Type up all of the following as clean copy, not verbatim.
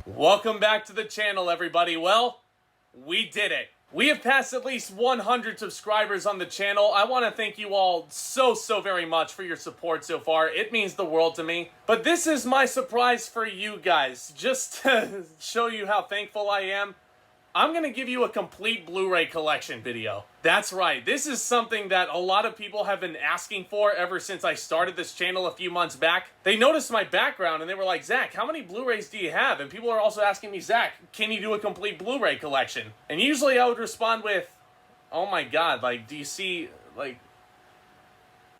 Welcome back to the channel, everybody. Well, we did it. We have passed at least 100 subscribers on the channel. I want to thank you all so very much for your support so far. It means the world to me. But this is my surprise for you guys. Just to show you how thankful I am, I'm going to give you a complete Blu-ray collection video. That's right. This is something that a lot of people have been asking for ever since I started this channel a few months back. They noticed my background and they were like, Zach, how many Blu-rays do you have? And people are also asking me, Zach, can you do a complete Blu-ray collection? And usually I would respond with, oh my god, like, do you see, like,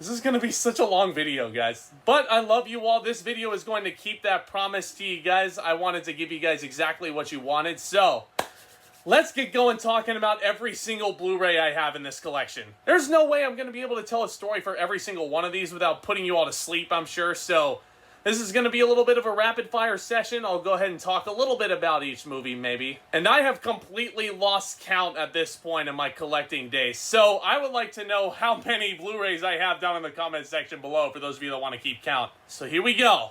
this is going to be such a long video, guys. But I love you all. This video is going to keep that promise to you guys. I wanted to give you guys exactly what you wanted, so let's get going talking about every single Blu-ray I have in this collection. There's no way I'm going to be able to tell a story for every single one of these without putting you all to sleep, I'm sure, so this is going to be a little bit of a rapid-fire session. I'll go ahead and talk a little bit about each movie, maybe. And I have completely lost count at this point in my collecting days, so I would like to know how many Blu-rays I have down in the comment section below for those of you that want to keep count. So here we go.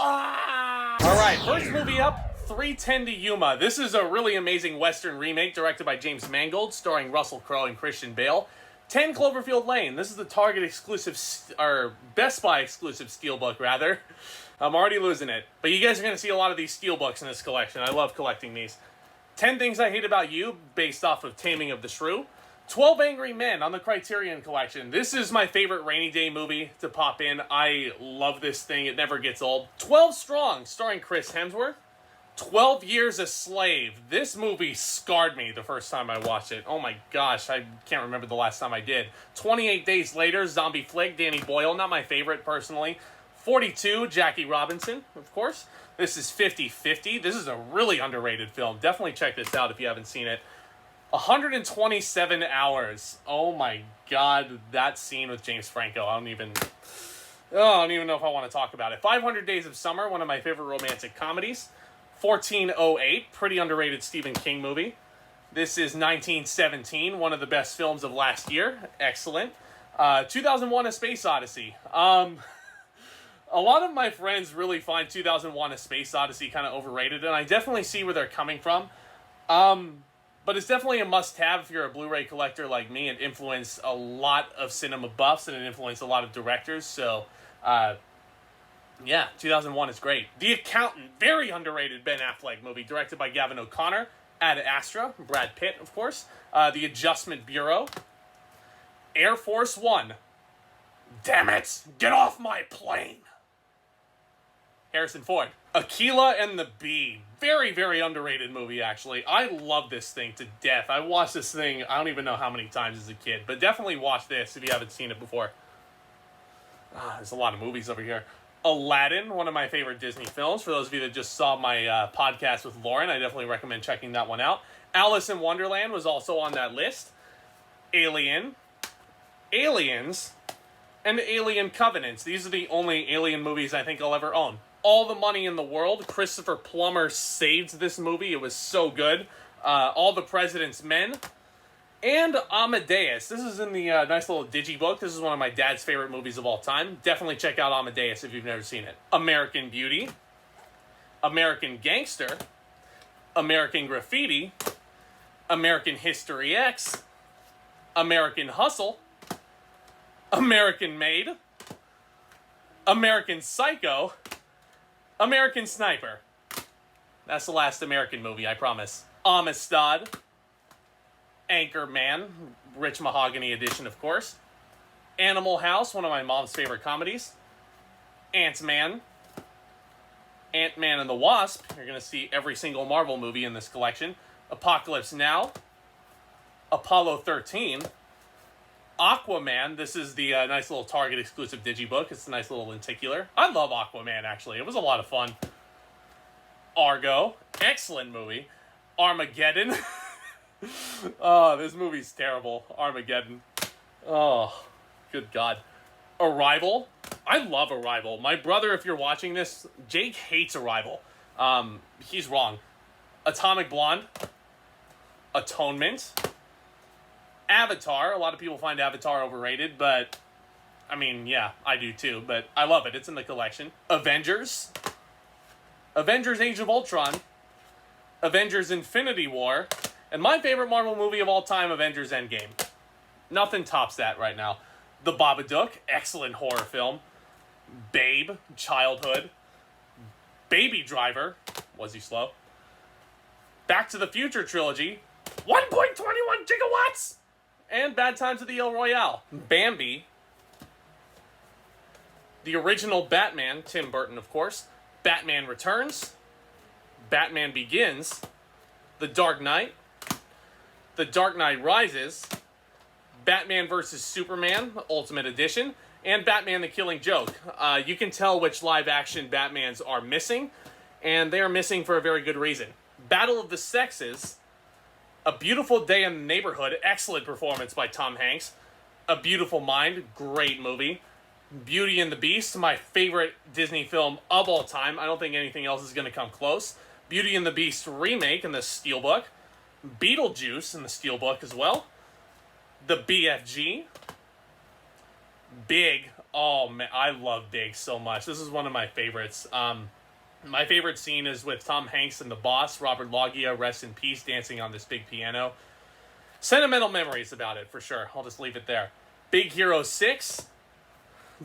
Alright, first movie up, 3:10 to Yuma. This is a really amazing Western remake directed by James Mangold, starring Russell Crowe and Christian Bale. 10 Cloverfield Lane. This is the Target exclusive, or Best Buy exclusive steelbook, rather. I'm already losing it. But you guys are going to see a lot of these steelbooks in this collection. I love collecting these. 10 Things I Hate About You, based off of Taming of the Shrew. 12 Angry Men on the Criterion Collection. This is my favorite rainy day movie to pop in. I love this thing. It never gets old. 12 Strong, starring Chris Hemsworth. 12 Years a Slave. This movie scarred me the first time I watched it. Oh my gosh, I can't remember the last time I did. 28 Days Later, zombie flick, Danny Boyle. Not my favorite, personally. 42, Jackie Robinson, of course. This is 50-50. This is a really underrated film. Definitely check this out if you haven't seen it. 127 Hours. Oh my god, that scene with James Franco. I don't even know if I want to talk about it. 500 Days of Summer, one of my favorite romantic comedies. 1408, pretty underrated Stephen King movie. This is 1917, one of the best films of last year. Excellent. 2001: A Space Odyssey. A lot of my friends really find 2001: A Space Odyssey kind of overrated, and I definitely see where they're coming from. But it's definitely a must-have if you're a Blu-ray collector like me. It influenced a lot of cinema buffs, and it influenced a lot of directors, so yeah, 2001 is great. The Accountant, very underrated Ben Affleck movie, directed by Gavin O'Connor. Ad Astra, Brad Pitt, of course. The Adjustment Bureau. Air Force One. Damn it! Get off my plane! Harrison Ford. Aquila and the Bee. Very underrated movie, actually. I love this thing to death. I watched this thing, I don't even know how many times as a kid, but definitely watch this if you haven't seen it before. There's a lot of movies over here. Aladdin, one of my favorite Disney films. For those of you that just saw my podcast with Lauren, I definitely recommend checking that one out. Alice in Wonderland was also on that list. Alien, Aliens, and Alien Covenants. These are the only Alien movies I think I'll ever own. All the Money in the World. Christopher Plummer saved this movie. It was so good. All the President's Men. And Amadeus. This is in the nice little digibook. This is one of my dad's favorite movies of all time. Definitely check out Amadeus if you've never seen it. American Beauty. American Gangster. American Graffiti. American History X. American Hustle. American Made. American Psycho. American Sniper. That's the last American movie, I promise. Amistad. Anchorman, Rich Mahogany edition, of course. Animal House, one of my mom's favorite comedies. Ant-Man. Ant-Man and the Wasp. You're going to see every single Marvel movie in this collection. Apocalypse Now. Apollo 13. Aquaman. This is the nice little Target exclusive digibook. It's a nice little lenticular. I love Aquaman, actually. It was a lot of fun. Argo. Excellent movie. Armageddon. Oh, this movie's terrible. Armageddon. Oh, good God. Arrival. I love Arrival. My brother, if you're watching this, Jake hates Arrival. He's wrong. Atomic Blonde. Atonement. Avatar. A lot of people find Avatar overrated, but I mean, yeah, I do too, but I love it. It's in the collection. Avengers. Avengers Age of Ultron. Avengers Infinity War. And my favorite Marvel movie of all time, Avengers Endgame. Nothing tops that right now. The Babadook, excellent horror film. Babe, childhood. Baby Driver, was he slow? Back to the Future trilogy, 1.21 gigawatts! And Bad Times at the El Royale. Bambi. The original Batman, Tim Burton, of course. Batman Returns. Batman Begins. The Dark Knight. The Dark Knight Rises. Batman vs. Superman, Ultimate Edition. And Batman the Killing Joke. You can tell which live-action Batmans are missing, and they are missing for a very good reason. Battle of the Sexes, A Beautiful Day in the Neighborhood, excellent performance by Tom Hanks. A Beautiful Mind, great movie. Beauty and the Beast, my favorite Disney film of all time. I don't think anything else is going to come close. Beauty and the Beast remake in the Steelbook. Beetlejuice in the Steelbook as well. The BFG. Big. Oh, man, I love Big so much. This is one of my favorites. My favorite scene is with Tom Hanks and the boss, Robert Loggia, rest in peace, dancing on this big piano. Sentimental memories about it, for sure. I'll just leave it there. Big Hero 6.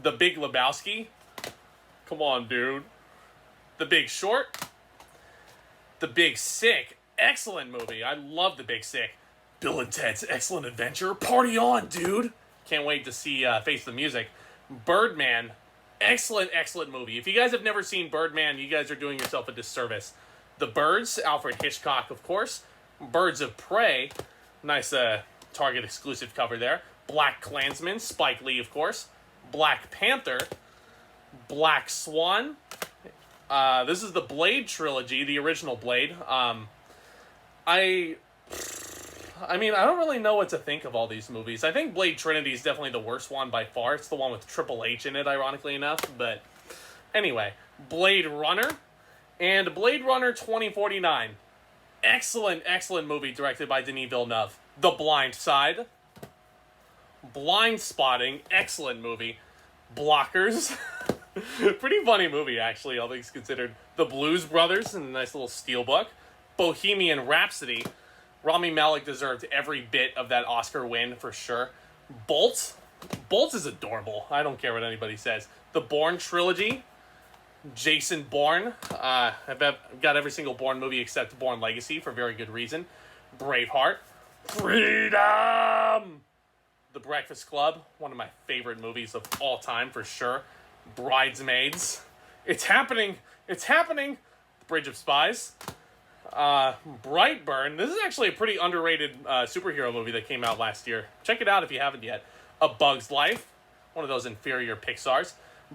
The Big Lebowski. Come on, dude. The Big Short. The Big Sick. Excellent movie. I love The Big Sick. Bill and Ted's Excellent Adventure. Party on, dude. Can't wait to see Face the Music. Birdman. Excellent, excellent movie. If you guys have never seen Birdman, you guys are doing yourself a disservice. The Birds. Alfred Hitchcock, of course. Birds of Prey. Nice Target exclusive cover there. Black Klansman. Spike Lee, of course. Black Panther. Black Swan. This is the Blade trilogy, the original Blade. I mean, I don't really know what to think of all these movies. I think Blade Trinity is definitely the worst one by far. It's the one with Triple H in it, ironically enough. But anyway, Blade Runner and Blade Runner 2049. Excellent, excellent movie directed by Denis Villeneuve. The Blind Side. Blind Spotting. Excellent movie. Blockers. Pretty funny movie, actually, all things considered. The Blues Brothers in a nice little steelbook. Bohemian Rhapsody. Rami Malek deserved every bit of that Oscar win, for sure. Bolt. Bolt is adorable. I don't care what anybody says. The Bourne trilogy. Jason Bourne. I've got every single Bourne movie except Bourne Legacy for very good reason. Braveheart. Freedom! The Breakfast Club. One of my favorite movies of all time, for sure. Bridesmaids. It's happening. It's happening. The Bridge of Spies. Brightburn. This is actually a pretty underrated superhero movie that came out last year. Check it out if you haven't yet. A Bug's Life. One of those inferior Pixars.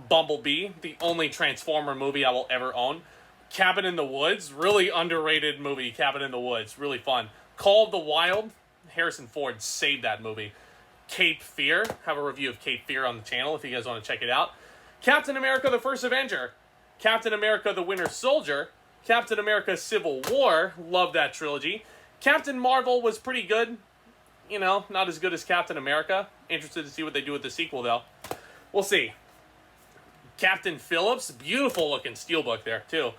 Bumblebee. The only Transformer movie I will ever own. Cabin in the Woods. Really underrated movie, Cabin in the Woods. Really fun. Call of the Wild. Harrison Ford saved that movie. Cape Fear. Have a review of Cape Fear on the channel if you guys want to check it out. Captain America the First Avenger. Captain America the Winter Soldier. Captain America Civil War. Love that trilogy. Captain Marvel was pretty good. You know, not as good as Captain America. Interested to see what they do with the sequel, though. We'll see. Captain Phillips. Beautiful looking steelbook there, too.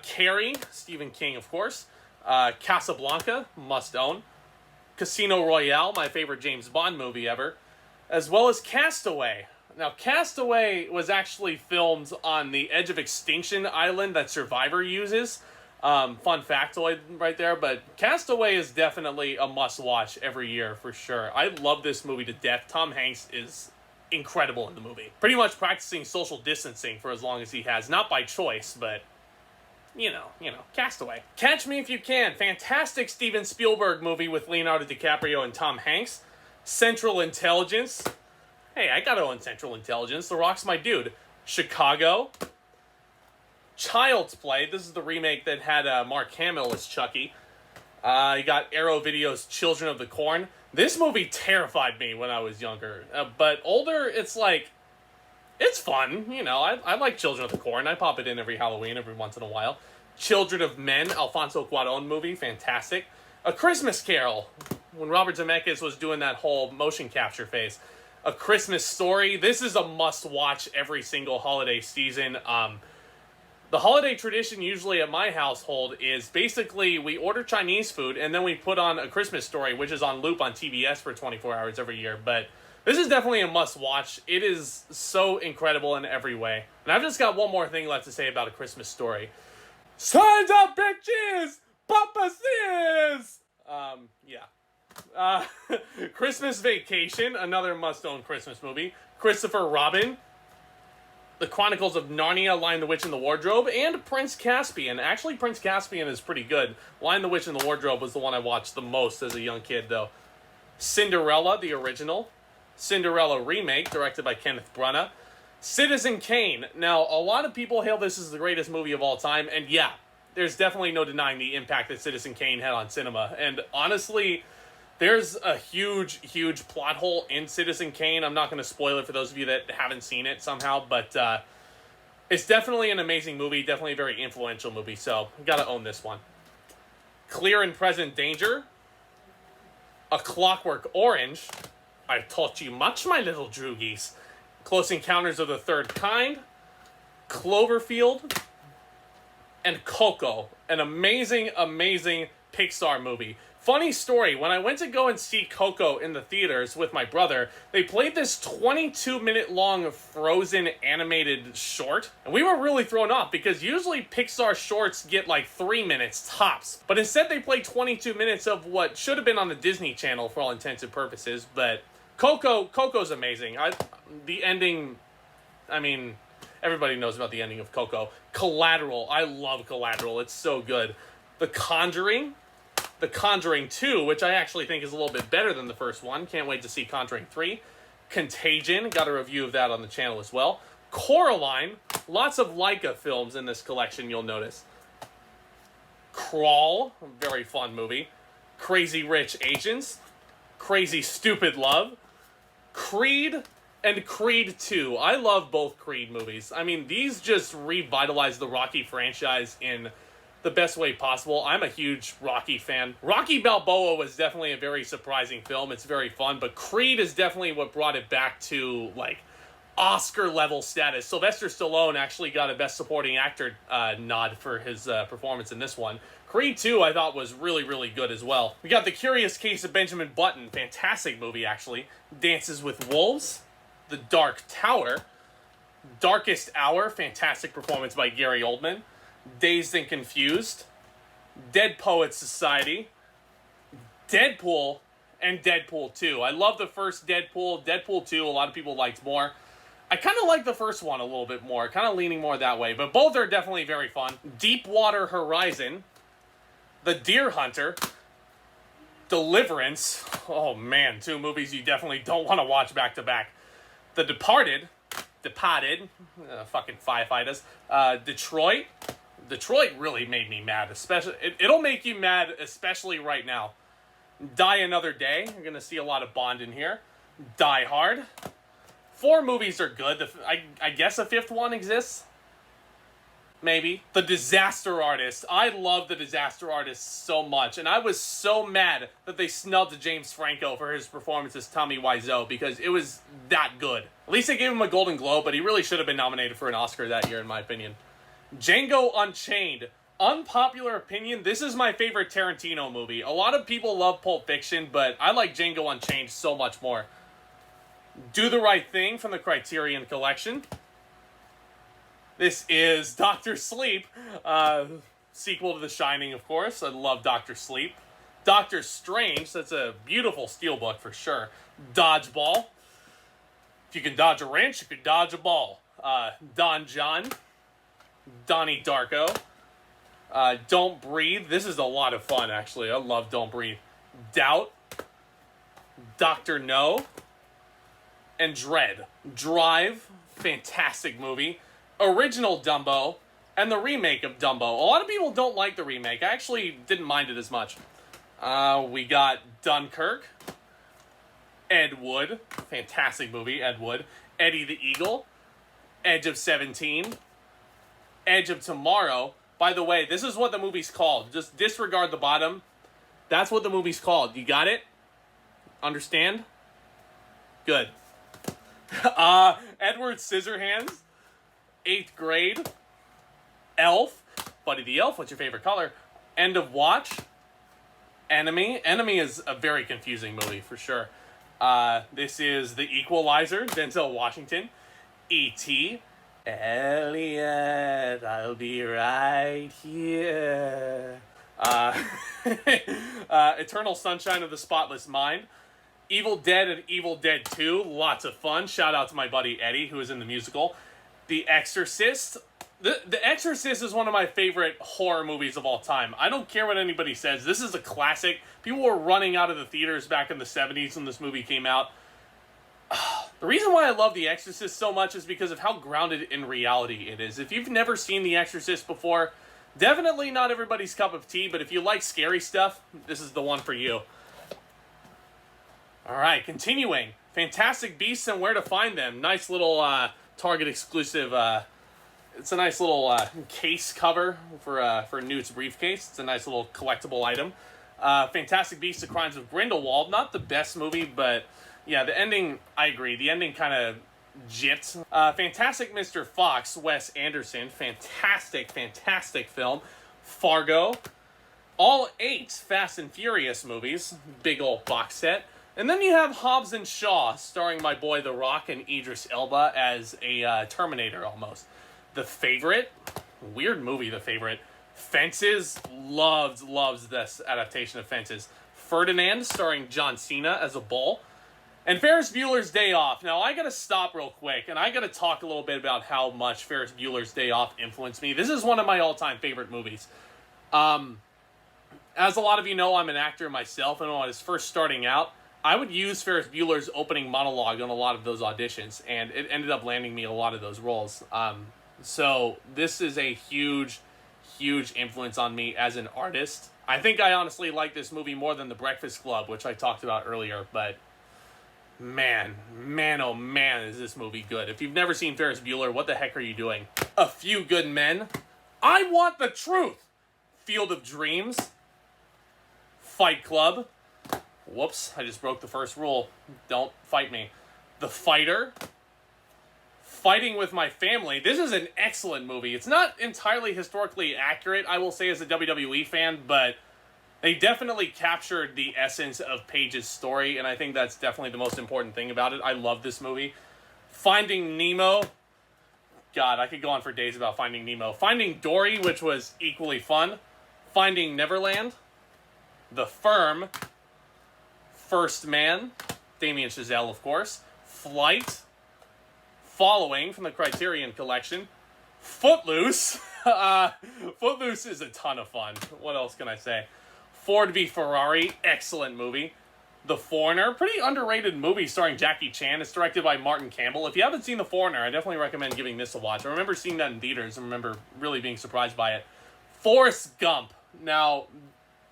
Carrie. Stephen King, of course. Casablanca. Must own. Casino Royale. My favorite James Bond movie ever. As well as Castaway. Now, Castaway was actually filmed on the edge of extinction island that Survivor uses. Fun factoid right there, but Castaway is definitely a must-watch every year, for sure. I love this movie to death. Tom Hanks is incredible in the movie. Pretty much practicing social distancing for as long as he has. Not by choice, but, you know, Castaway. Catch Me If You Can. Fantastic Steven Spielberg movie with Leonardo DiCaprio and Tom Hanks. Central Intelligence. Hey, I gotta own Central Intelligence. The Rock's my dude. Chicago. Child's Play. This is the remake that had Mark Hamill as Chucky. You got Arrow Video's Children of the Corn. This movie terrified me when I was younger. But older, it's like, it's fun. You know, I like Children of the Corn. I pop it in every Halloween, every once in a while. Children of Men. Alfonso Cuarón movie. Fantastic. A Christmas Carol. When Robert Zemeckis was doing that whole motion capture phase. A Christmas Story. This is a must-watch every single holiday season. The holiday tradition usually at my household is basically we order Chinese food and then we put on A Christmas Story, which is on loop on TBS for 24 hours every year. But this is definitely a must-watch. It is so incredible in every way. And I've just got one more thing left to say about A Christmas Story. Signs up, bitches! Papa says! Christmas Vacation, another must-own Christmas movie. Christopher Robin, The Chronicles of Narnia, Lion the Witch and the Wardrobe, and Prince Caspian. Actually, Prince Caspian is pretty good. Lion the Witch and the Wardrobe was the one I watched the most as a young kid, though. Cinderella, the original. Cinderella remake, directed by Kenneth Branagh. Citizen Kane. Now, a lot of people hail this as the greatest movie of all time, and yeah, there's definitely no denying the impact that Citizen Kane had on cinema. And honestly, there's a huge, huge plot hole in Citizen Kane. I'm not going to spoil it for those of you that haven't seen it somehow, but it's definitely an amazing movie, definitely a very influential movie, so you got to own this one. Clear and Present Danger. A Clockwork Orange. I've taught you much, my little droogies. Close Encounters of the Third Kind. Cloverfield. And Coco. An amazing, amazing Pixar movie. Funny story, when I went to go and see Coco in the theaters with my brother, they played this 22-minute long Frozen animated short, and we were really thrown off because usually Pixar shorts get like 3 minutes tops, but instead they played 22 minutes of what should have been on the Disney Channel for all intents and purposes. But Coco's amazing. The ending, I mean, everybody knows about the ending of Coco. Collateral, I love Collateral, it's so good. The Conjuring 2, which I actually think is a little bit better than the first one. Can't wait to see Conjuring 3. Contagion, got a review of that on the channel as well. Coraline, lots of Leica films in this collection, you'll notice. Crawl, very fun movie. Crazy Rich Asians. Crazy Stupid Love. Creed and Creed 2. I love both Creed movies. I mean, these just revitalize the Rocky franchise in the best way possible. I'm a huge Rocky fan. Rocky Balboa was definitely a very surprising film. It's very fun, but Creed is definitely what brought it back to, like, Oscar-level status. Sylvester Stallone actually got a Best Supporting Actor nod for his performance in this one. Creed 2, I thought, was really, really good as well. We got The Curious Case of Benjamin Button. Fantastic movie, actually. Dances with Wolves. The Dark Tower. Darkest Hour. Fantastic performance by Gary Oldman. Dazed and Confused, Dead Poets Society, Deadpool, and Deadpool 2. I love the first Deadpool. Deadpool 2, a lot of people liked more. I kind of like the first one a little bit more, kind of leaning more that way, but both are definitely very fun. Deepwater Horizon, The Deer Hunter, Deliverance. Oh man, 2 movies you definitely don't want to watch back to back. The Departed, fucking firefighters. Detroit really made me mad, especially, it'll make you mad, especially right now. Die Another Day, you're gonna see a lot of Bond in here. Die Hard. 4 movies are good, I guess a 5th one exists? Maybe. The Disaster Artist. I love The Disaster Artist so much, and I was so mad that they snubbed James Franco for his performance as Tommy Wiseau, because it was that good. At least they gave him a Golden Globe, but he really should have been nominated for an Oscar that year, in my opinion. Django Unchained. Unpopular opinion, this is my favorite Tarantino movie. A lot of people love Pulp Fiction, but I like Django Unchained so much more. Do the Right Thing from the Criterion Collection. This is Dr. Sleep, sequel to The Shining, of course. I love Dr. Sleep. Doctor Strange, that's a beautiful steelbook for sure. Dodgeball. If you can dodge a wrench, you can dodge a ball. Don John. Donnie Darko. Don't Breathe. This is a lot of fun, actually. I love Don't Breathe. Doubt. Dr. No. And Dread. Drive. Fantastic movie. Original Dumbo. And the remake of Dumbo. A lot of people don't like the remake. I actually didn't mind it as much. We got Dunkirk. Ed Wood. Fantastic movie, Ed Wood. Eddie the Eagle. Edge of 17. Edge of Tomorrow. By the way, this is what the movie's called. Just disregard the bottom. That's what the movie's called. You got it? Understand? Good. Edward Scissorhands, 8th Grade, Elf, Buddy the Elf, what's your favorite color? End of Watch, Enemy. Enemy is a very confusing movie, for sure. This is The Equalizer, Denzel Washington, E.T., Elliot, I'll be right here. Eternal Sunshine of the Spotless Mind, Evil Dead and Evil Dead 2, lots of fun. Shout out to my buddy Eddie, who is in the musical. The Exorcist. The Exorcist is one of my favorite horror movies of all time. I don't care what anybody says. This is a classic. People were running out of the theaters back in the 70s when this movie came out. The reason why I love The Exorcist so much is because of how grounded in reality it is. If you've never seen The Exorcist before, definitely not everybody's cup of tea, but if you like scary stuff, this is the one for you. Alright, continuing. Fantastic Beasts and Where to Find Them. Nice little Target exclusive. It's a nice little case cover for Newt's briefcase. It's a nice little collectible item. Fantastic Beasts: The Crimes of Grindelwald. Not the best movie, but yeah, the ending, I agree. The ending kind of jits. Fantastic Mr. Fox, Wes Anderson. Fantastic film. Fargo. All 8 Fast and Furious movies. Big old box set. And then you have Hobbs and Shaw, starring my boy The Rock and Idris Elba as a Terminator almost. The Favorite, weird movie, The Favorite. Fences, loves this adaptation of Fences. Ferdinand, starring John Cena as a bull. And Ferris Bueller's Day Off. Now, I gotta stop real quick, and I gotta talk a little bit about how much Ferris Bueller's Day Off influenced me. This is one of my all-time favorite movies. As a lot of you know, I'm an actor myself, and when I was first starting out, I would use Ferris Bueller's opening monologue on a lot of those auditions, and it ended up landing me a lot of those roles. So this is a huge influence on me as an artist. I think I honestly like this movie more than The Breakfast Club, which I talked about earlier, but man, oh man, is this movie good. If you've never seen Ferris Bueller, what the heck are you doing? A Few Good Men, I Want the Truth, Field of Dreams, Fight Club, whoops, I just broke the first rule, don't fight me, The Fighter, Fighting with My Family. This is an excellent movie. It's not entirely historically accurate, I will say, as a WWE fan, but they definitely captured the essence of Paige's story, and I think that's definitely the most important thing about it. I love this movie. Finding Nemo. God, I could go on for days about Finding Nemo. Finding Dory, which was equally fun. Finding Neverland. The Firm. First Man. Damien Chazelle, of course. Flight. Following, from the Criterion Collection. Footloose. Footloose is a ton of fun. What else can I say? Ford v Ferrari, excellent movie. The Foreigner, pretty underrated movie starring Jackie Chan. It's directed by Martin Campbell. If you haven't seen The Foreigner, I definitely recommend giving this a watch. I remember seeing that in theaters and remember really being surprised by it. Forrest Gump. Now,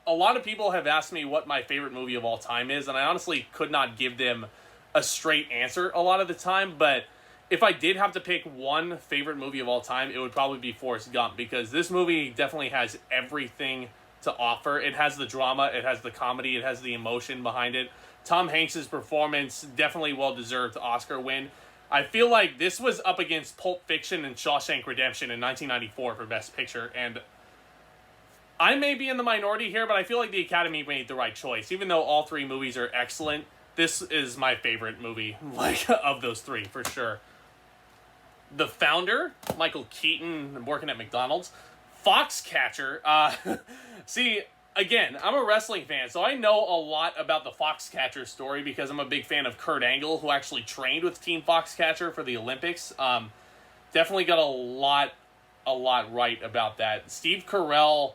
a lot of people have asked me what my favorite movie of all time is, and I honestly could not give them a straight answer a lot of the time, but if I did have to pick one favorite movie of all time, it would probably be Forrest Gump, because this movie definitely has everything to offer. It has the drama, it has the comedy, it has the emotion behind it. Tom Hanks' performance, definitely well-deserved Oscar win. I feel like this was up against Pulp Fiction and Shawshank Redemption in 1994 for Best Picture, and I may be in the minority here, but I feel like the Academy made the right choice. Even though all 3 movies are excellent, this is my favorite movie, of those 3, for sure. The Founder, Michael Keaton working at McDonald's. Foxcatcher. See, again, I'm a wrestling fan, so I know a lot about the Foxcatcher story because I'm a big fan of Kurt Angle, who actually trained with Team Foxcatcher for the Olympics. Definitely got a lot right about that. Steve Carell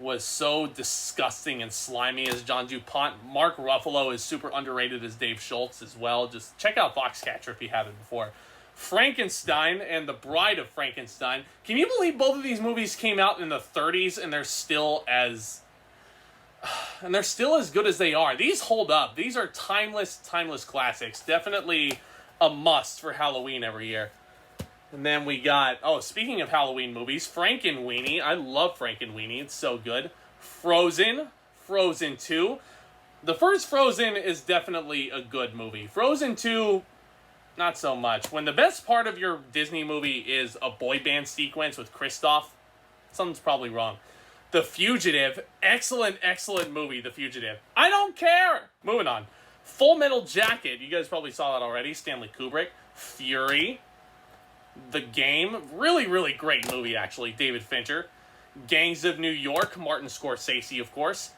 was so disgusting and slimy as John DuPont. Mark Ruffalo is super underrated as Dave Schultz as well. Just check out Foxcatcher if you haven't before. Frankenstein and The Bride of Frankenstein. Can you believe both of these movies came out in the 30s and they're still as good as they are? These hold up. These are timeless classics. Definitely a must for Halloween every year. And then we got, speaking of Halloween movies, Frankenweenie. I love Frankenweenie. It's so good. Frozen 2. The first Frozen is definitely a good movie. Frozen 2 not so much. When the best part of your Disney movie is a boy band sequence with Kristoff, something's probably wrong. The Fugitive, excellent, excellent movie, The Fugitive. I don't care! Moving on. Full Metal Jacket, you guys probably saw that already, Stanley Kubrick. Fury. The Game, really, really great movie, actually, David Fincher. Gangs of New York, Martin Scorsese, of course.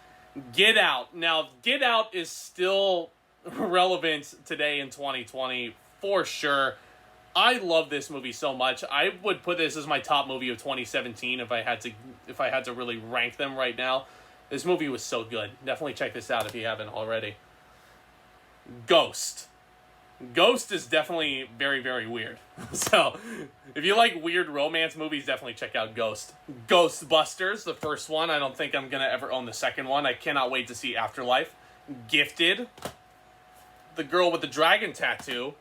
Get Out. Now, Get Out is still relevant today in 2020, for sure. I love this movie so much. I would put this as my top movie of 2017 if I had to really rank them right now. This movie was so good. Definitely check this out if you haven't already. Ghost. Ghost is definitely very, very weird. So, if you like weird romance movies, definitely check out Ghost. Ghostbusters, the first one. I don't think I'm going to ever own the second one. I cannot wait to see Afterlife. Gifted. The Girl with the Dragon Tattoo.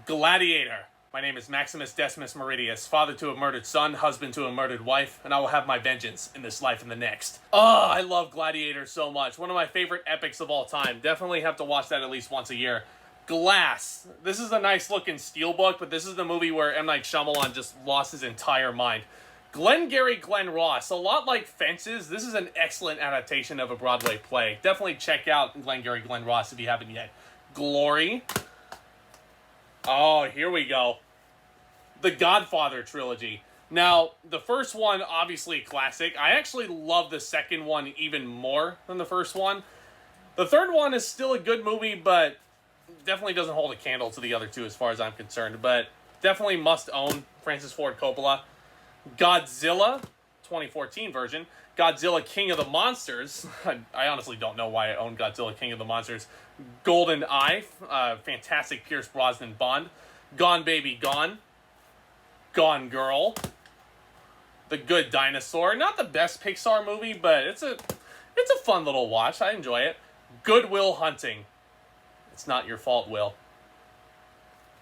Gladiator. My name is Maximus Decimus Meridius, father to a murdered son, husband to a murdered wife, and I will have my vengeance in this life and the next. Oh, I love Gladiator so much. One of my favorite epics of all time. Definitely have to watch that at least once a year. Glass. This is a nice looking steelbook, but this is the movie where M. Night Shyamalan just lost his entire mind. Glengarry Glen Ross. A lot like Fences, this is an excellent adaptation of a Broadway play. Definitely check out Glengarry Glen Ross if you haven't yet. Glory. Oh, here we go. The Godfather trilogy. Now, the first one, obviously classic. I actually love the second one even more than the first one. The third one is still a good movie, but definitely doesn't hold a candle to the other two as far as I'm concerned. But definitely must own Francis Ford Coppola. Godzilla, 2014 version. Godzilla King of the Monsters. I honestly don't know why I own Godzilla King of the Monsters. Golden Eye, fantastic Pierce Brosnan Bond. Gone Baby Gone. Gone Girl. The Good Dinosaur. Not the best Pixar movie, but it's a fun little watch. I enjoy it. Good Will Hunting. It's not your fault, Will.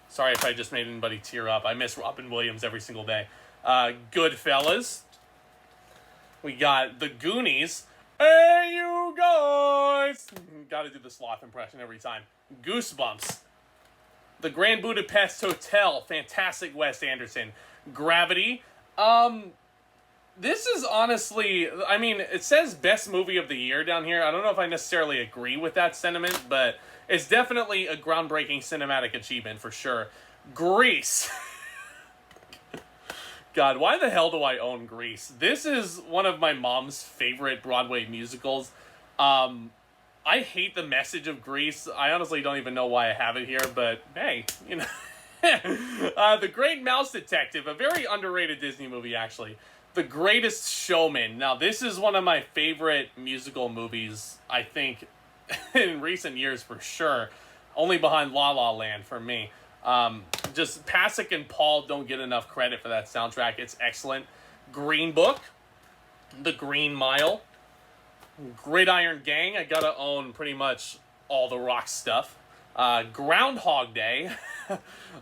Sorry if I just made anybody tear up. I miss Robin Williams every single day. Goodfellas. We got The Goonies. Hey, you guys! Gotta do the sloth impression every time. Goosebumps. The Grand Budapest Hotel. Fantastic Wes Anderson. Gravity. This is honestly, I mean, it says best movie of the year down here. I don't know if I necessarily agree with that sentiment, but it's definitely a groundbreaking cinematic achievement for sure. Grease. God, why the hell do I own Grease? This is one of my mom's favorite Broadway musicals. I hate the message of Grease. I honestly don't even know why I have it here, but hey, you know. The Great Mouse Detective, a very underrated Disney movie, actually. The Greatest Showman. Now, this is one of my favorite musical movies, I think, in recent years for sure. Only behind La La Land for me. Just Pasek and Paul don't get enough credit for that soundtrack. It's excellent. Green Book. The Green Mile. Gridiron Gang. I gotta own pretty much all the Rock stuff. Groundhog Day.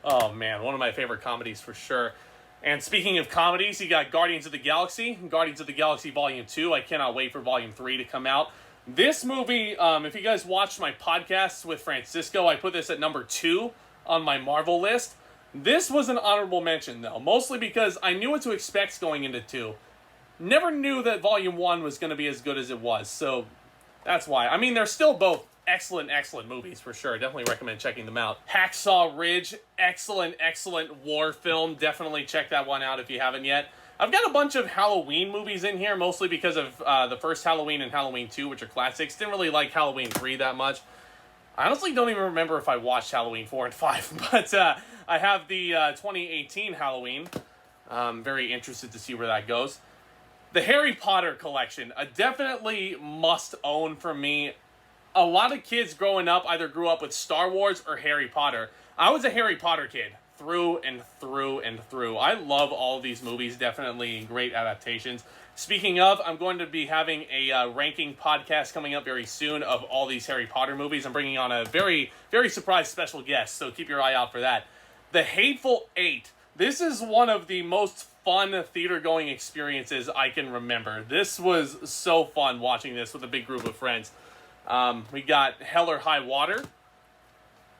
Oh man, one of my favorite comedies for sure. And speaking of comedies, you got Guardians of the Galaxy. Guardians of the Galaxy Volume 2. I cannot wait for Volume 3 to come out. This movie, if you guys watched my podcasts with Francisco, I put this at number 2 on my Marvel list. This was an honorable mention, though. Mostly because I knew what to expect going into 2. Never knew that Volume 1 was going to be as good as it was. So, that's why. I mean, they're still both excellent, excellent movies for sure. Definitely recommend checking them out. Hacksaw Ridge, excellent, excellent war film. Definitely check that one out if you haven't yet. I've got a bunch of Halloween movies in here, mostly because of the first Halloween and Halloween 2, which are classics. Didn't really like Halloween 3 that much. I honestly don't even remember if I watched Halloween 4 and 5, but I have the 2018 Halloween. I'm very interested to see where that goes. The Harry Potter collection, a definitely must-own for me. A lot of kids growing up either grew up with Star Wars or Harry Potter. I was a Harry Potter kid through and through and through. I love all of these movies, definitely great adaptations. Speaking of, I'm going to be having a ranking podcast coming up very soon of all these Harry Potter movies. I'm bringing on a very, very surprise special guest, so keep your eye out for that. The Hateful Eight. This is one of the most fun theater-going experiences I can remember. This was so fun watching this with a big group of friends. We got Hell or High Water,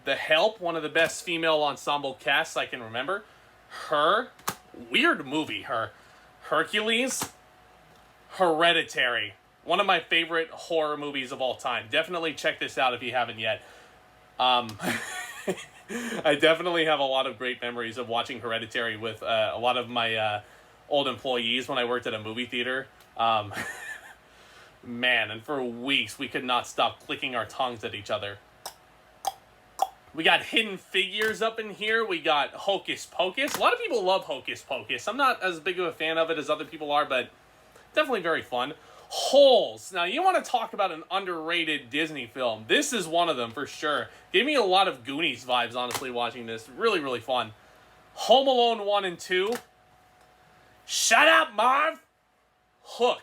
The Help, one of the best female ensemble casts I can remember. Her, weird movie, Her. Hercules, Hereditary, one of my favorite horror movies of all time. Definitely check this out if you haven't yet. I definitely have a lot of great memories of watching Hereditary with a lot of my old employees when I worked at a movie theater. Man, and for weeks we could not stop clicking our tongues at each other. We got Hidden Figures up in here. We got Hocus Pocus. A lot of people love Hocus Pocus. I'm not as big of a fan of it as other people are, but definitely very fun. Holes. Now, you want to talk about an underrated Disney film. This is one of them for sure. Gave me a lot of Goonies vibes, honestly, watching this. Really, really fun. Home Alone 1 and 2. Shut up, Marv! Hook.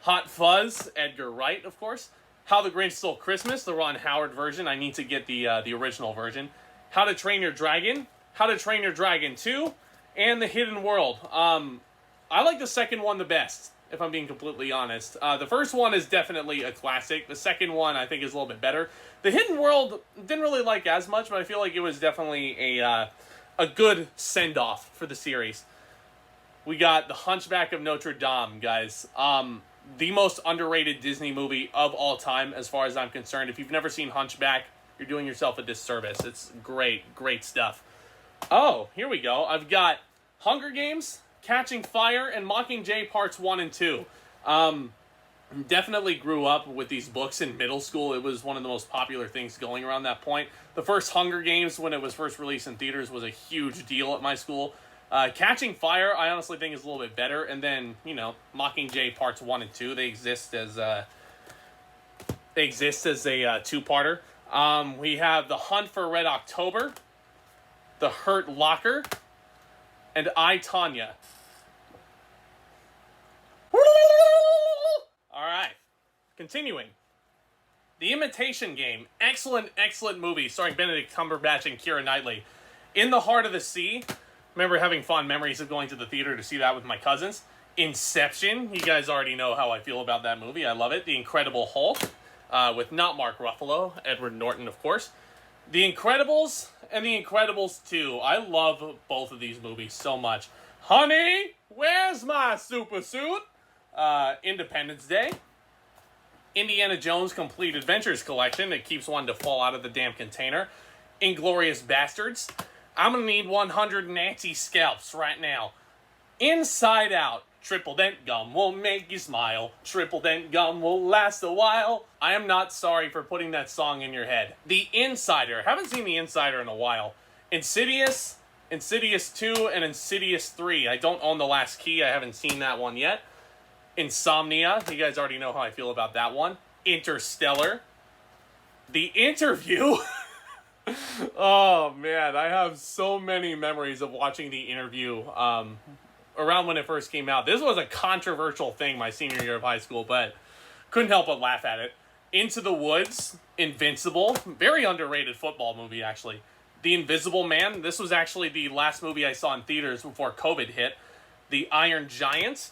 Hot Fuzz. Edgar Wright, of course. How the Grinch Stole Christmas, the Ron Howard version. I need to get the original version. How to Train Your Dragon. How to Train Your Dragon 2. And The Hidden World. I like the second one the best, if I'm being completely honest. The first one is definitely a classic. The second one, I think, is a little bit better. The Hidden World, didn't really like as much, but I feel like it was definitely a good send-off for the series. We got The Hunchback of Notre Dame, guys. The most underrated Disney movie of all time, as far as I'm concerned. If you've never seen Hunchback, you're doing yourself a disservice. It's great, great stuff. Oh, here we go. I've got Hunger Games, Catching Fire, and Mockingjay Parts 1 and 2. Definitely grew up with these books in middle school. It was one of the most popular things going around that point. The first Hunger Games, when it was first released in theaters, was a huge deal at my school. Catching Fire, I honestly think is a little bit better. And then, you know, Mockingjay Parts 1 and 2, they exist as a two-parter. We have The Hunt for Red October, The Hurt Locker, and I, Tonya. Alright, continuing. The Imitation Game, excellent, excellent movie starring Benedict Cumberbatch and Keira Knightley. In the Heart of the Sea, remember having fond memories of going to the theater to see that with my cousins. Inception, you guys already know how I feel about that movie. I love it. The Incredible Hulk, with not Mark Ruffalo, Edward Norton, of course. The Incredibles and The Incredibles 2. I love both of these movies so much. Honey, where's my super suit? Independence Day. Indiana Jones Complete Adventures Collection. It keeps wanting to fall out of the damn container. Inglourious Bastards. I'm gonna need 100 Nancy scalps right now. Inside Out. Triple Dent Gum will make you smile. Triple Dent Gum will last a while. I am not sorry for putting that song in your head. The Insider. Haven't seen The Insider in a while. Insidious, Insidious 2, and Insidious 3. I don't own The Last Key. I haven't seen that one yet. Insomnia. You guys already know how I feel about that one. Interstellar. The Interview. Oh, man. I have so many memories of watching The Interview around when it first came out. This was a controversial thing my senior year of high school, but couldn't help but laugh at it. Into the Woods. Invincible. Very underrated football movie, actually. The Invisible Man. This was actually the last movie I saw in theaters before COVID hit. The Iron Giant.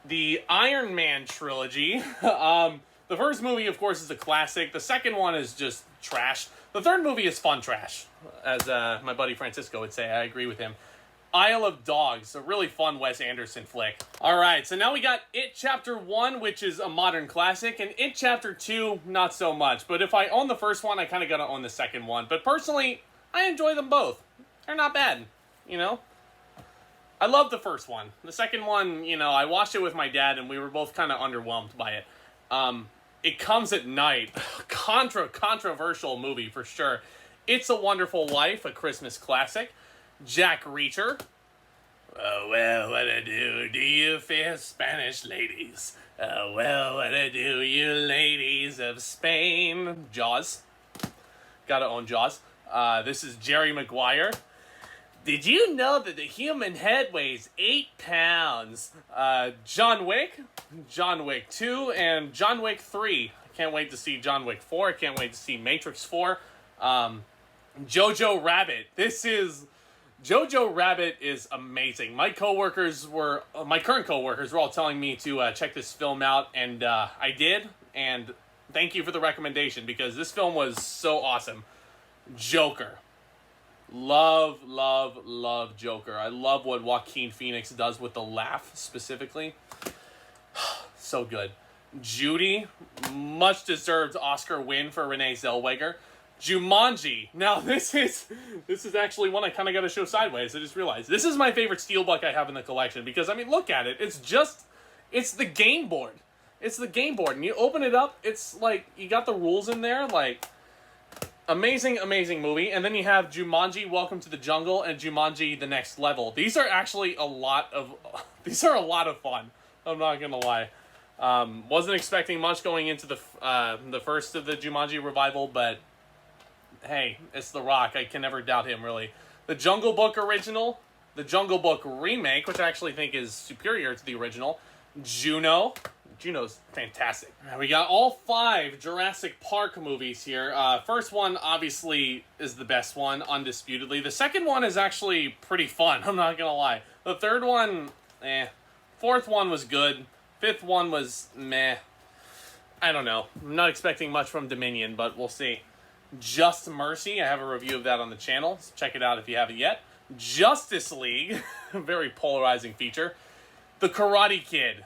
The Iron Man trilogy. The first movie, of course, is a classic. The second one is just trash. The third movie is fun trash, as my buddy Francisco would say. I agree with him. Isle of Dogs, a really fun Wes Anderson flick. Alright, so now we got It Chapter 1, which is a modern classic, and It Chapter 2, not so much. But if I own the first one, I kind of gotta own the second one. But personally, I enjoy them both. They're not bad, you know? I love the first one. The second one, you know, I watched it with my dad, and we were both kind of underwhelmed by it. It Comes at Night. Controversial movie, for sure. It's a Wonderful Life, a Christmas classic. Jack Reacher. Oh, well, what do you fair Spanish ladies? Oh, well, what do you ladies of Spain? Jaws. Gotta own Jaws. This is Jerry Maguire. Did you know that the human head weighs 8 pounds? John Wick, John Wick 2, and John Wick 3. I can't wait to see John Wick 4. I can't wait to see Matrix 4. Jojo Rabbit. Jojo Rabbit is amazing. My current coworkers were all telling me to check this film out, and I did, and thank you for the recommendation, because this film was so awesome. Joker. Love, love, love Joker. I love what Joaquin Phoenix does with the laugh, specifically. So good. Judy, much deserved Oscar win for Renee Zellweger. Jumanji. Now this is actually one I kind of got to show sideways. I just realized this is my favorite steelbook I have in the collection, because I mean, look at it. It's the game board. It's the game board, and you open it up. It's like you got the rules in there. Like, amazing, amazing movie. And then you have Jumanji: Welcome to the Jungle and Jumanji: The Next Level. These are actually a lot of fun. I'm not gonna lie. Wasn't expecting much going into the first of the Jumanji revival, but hey, it's The Rock. I can never doubt him, really. The Jungle Book original, the Jungle Book remake, which I actually think is superior to the original. Juno's fantastic. We got all 5 Jurassic Park movies here. First one, obviously, is the best one, undisputedly. The second one is actually pretty fun, I'm not gonna lie. The third one, Fourth one was good. Fifth one was meh. I don't know. I'm not expecting much from Dominion, but we'll see. Just Mercy, I have a review of that on the channel. So check it out if you haven't yet. Justice League, very polarizing feature. The Karate Kid.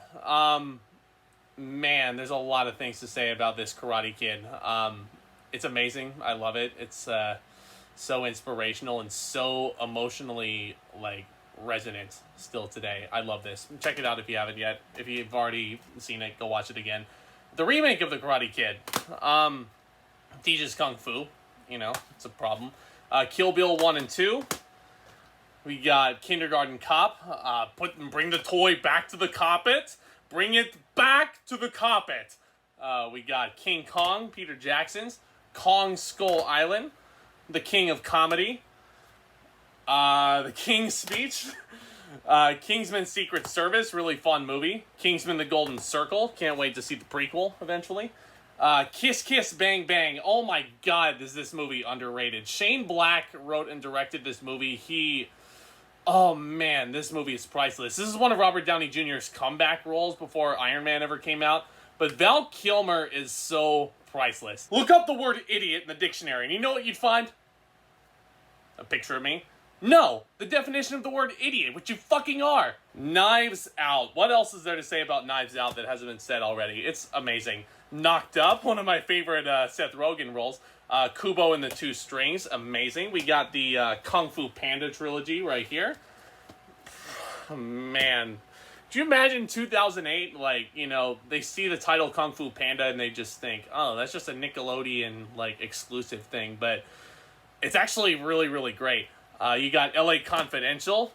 Man, there's a lot of things to say about this Karate Kid. It's amazing. I love it. It's so inspirational and so emotionally, like, resonant still today. I love this. Check it out if you haven't yet. If you've already seen it, go watch it again. The remake of The Karate Kid. Teaches Kung Fu. You know, it's a problem. Kill Bill 1 and 2. We got Kindergarten Cop. Bring the toy back to the carpet. Bring it back to the carpet. We got King Kong, Peter Jackson's. Kong Skull Island. The King of Comedy. The King's Speech. Kingsman Secret Service, really fun movie. Kingsman The Golden Circle, can't wait to see the prequel eventually. Kiss Kiss Bang Bang, oh my god, is this movie underrated. Shane Black wrote and directed this movie. Oh man, this movie is priceless. This is one of Robert Downey Jr.'s comeback roles before Iron Man ever came out. But Val Kilmer is so priceless. Look up the word idiot in the dictionary, and you know what you'd find? A picture of me. No, the definition of the word idiot, which you fucking are. Knives Out. What else is there to say about Knives Out that hasn't been said already? It's amazing. Knocked Up, one of my favorite Seth Rogen roles. Kubo and the Two Strings, amazing. We got the Kung Fu Panda trilogy right here. Man, do you imagine 2008, like, you know, they see the title Kung Fu Panda and they just think, oh, that's just a Nickelodeon, like, exclusive thing. But it's actually really, really great. You got LA Confidential,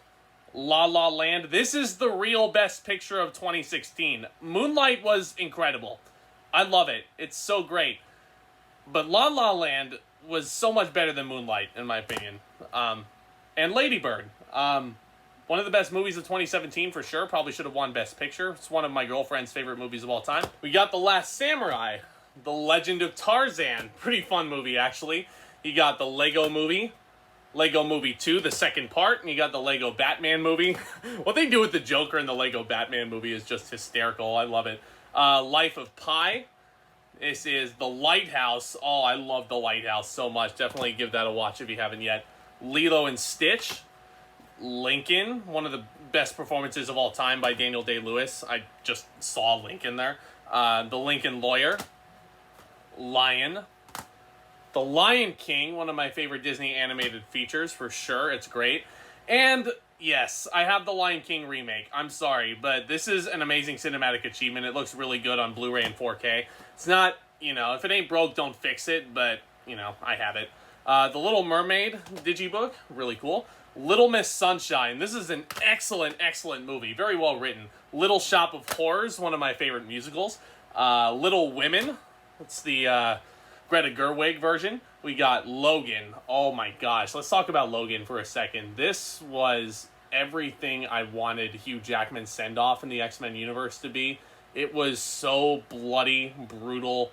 La La Land. This is the real best picture of 2016. Moonlight was incredible. I love it. It's so great. But La La Land was so much better than Moonlight, in my opinion. And Lady Bird. One of the best movies of 2017, for sure. Probably should have won Best Picture. It's one of my girlfriend's favorite movies of all time. We got The Last Samurai. The Legend of Tarzan. Pretty fun movie, actually. You got the Lego Movie. Lego Movie 2, the second part, and you got the Lego Batman movie. What they do with the Joker in the Lego Batman movie is just hysterical. I love it. Life of Pi. This is The Lighthouse. Oh, I love The Lighthouse so much. Definitely give that a watch if you haven't yet. Lilo and Stitch. Lincoln, one of the best performances of all time by Daniel Day-Lewis. I just saw Lincoln there. The Lincoln Lawyer. Lion. The Lion King, one of my favorite Disney animated features, for sure. It's great. And, yes, I have the Lion King remake. I'm sorry, but this is an amazing cinematic achievement. It looks really good on Blu-ray and 4K. It's not, you know, if it ain't broke, don't fix it, but, you know, I have it. The Little Mermaid digibook, really cool. Little Miss Sunshine. This is an excellent, excellent movie. Very well written. Little Shop of Horrors, one of my favorite musicals. Little Women. It's the Greta Gerwig version. We got Logan. Oh my gosh. Let's talk about Logan for a second. This was everything I wanted Hugh Jackman's send-off in the X-Men universe to be. It was so bloody, brutal.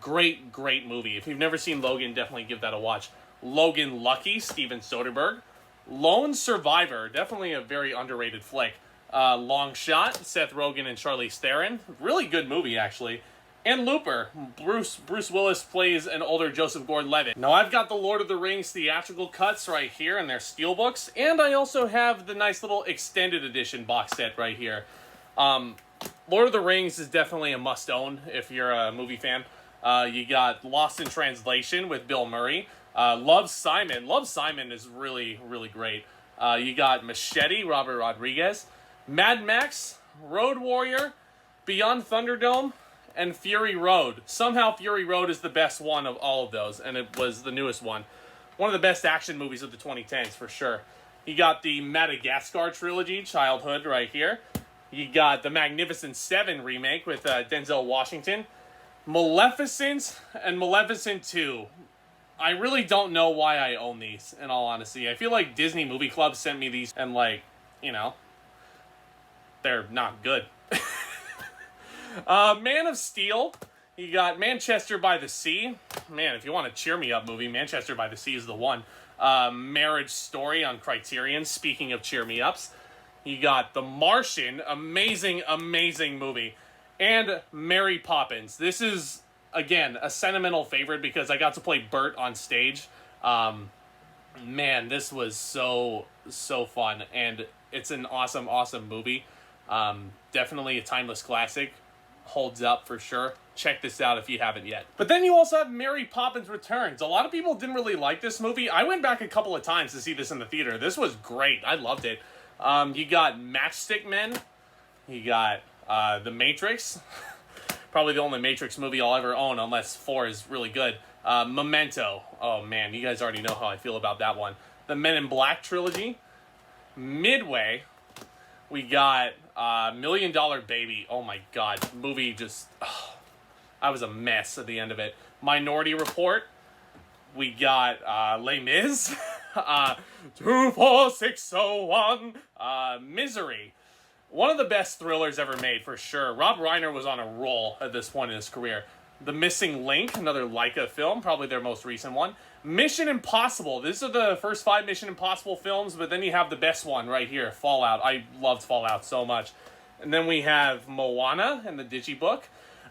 Great, great movie. If you've never seen Logan, definitely give that a watch. Logan Lucky, Steven Soderbergh. Lone Survivor, definitely a very underrated flick. Long Shot, Seth Rogen and Charlize Theron. Really good movie, actually. And Looper. Bruce Willis plays an older Joseph Gordon-Levitt. Now I've got the Lord of the Rings theatrical cuts right here in their steelbooks, and I also have the nice little extended edition box set right here. Lord of the Rings is definitely a must-own if you're a movie fan. You got Lost in Translation with Bill Murray. Love, Simon. Love, Simon is really, really great. You got Machete, Robert Rodriguez. Mad Max, Road Warrior, Beyond Thunderdome, and Fury Road. Somehow Fury Road is the best one of all of those, and it was the newest one. One of the best action movies of the 2010s, for sure. You got the Madagascar trilogy, Childhood, right here. You got the Magnificent Seven remake with Denzel Washington. Maleficent and Maleficent 2. I really don't know why I own these, in all honesty. I feel like Disney Movie Club sent me these, and like, you know, they're not good. Man of Steel. You got Manchester by the Sea. Man, if you want a cheer me up movie, Manchester by the Sea is the one. Marriage Story on Criterion. Speaking of cheer me ups, you got The Martian. Amazing, amazing movie. And Mary Poppins. This is, again, a sentimental favorite because I got to play Bert on stage. Man, this was so fun. And it's an awesome, awesome movie. Definitely a timeless classic. Holds up for sure. Check this out if you haven't yet. But then you also have Mary Poppins Returns. A lot of people didn't really like this movie. I went back a couple of times to see this in the theater. This was great. I loved it. You got Matchstick Men. You got The Matrix. Probably the only Matrix movie I'll ever own unless 4 is really good. Memento. Oh man, you guys already know how I feel about that one. The Men in Black trilogy. Midway. We got $1 Million Baby. Oh my god. Movie just... I was a mess at the end of it. Minority Report. We got Les Mis. 24601. Misery. One of the best thrillers ever made, for sure. Rob Reiner was on a roll at this point in his career. The Missing Link, another Leica film, probably their most recent one. Mission Impossible. These are the first 5 Mission Impossible films, but then you have the best one right here, Fallout. I loved Fallout so much. And then we have Moana and the Digibook.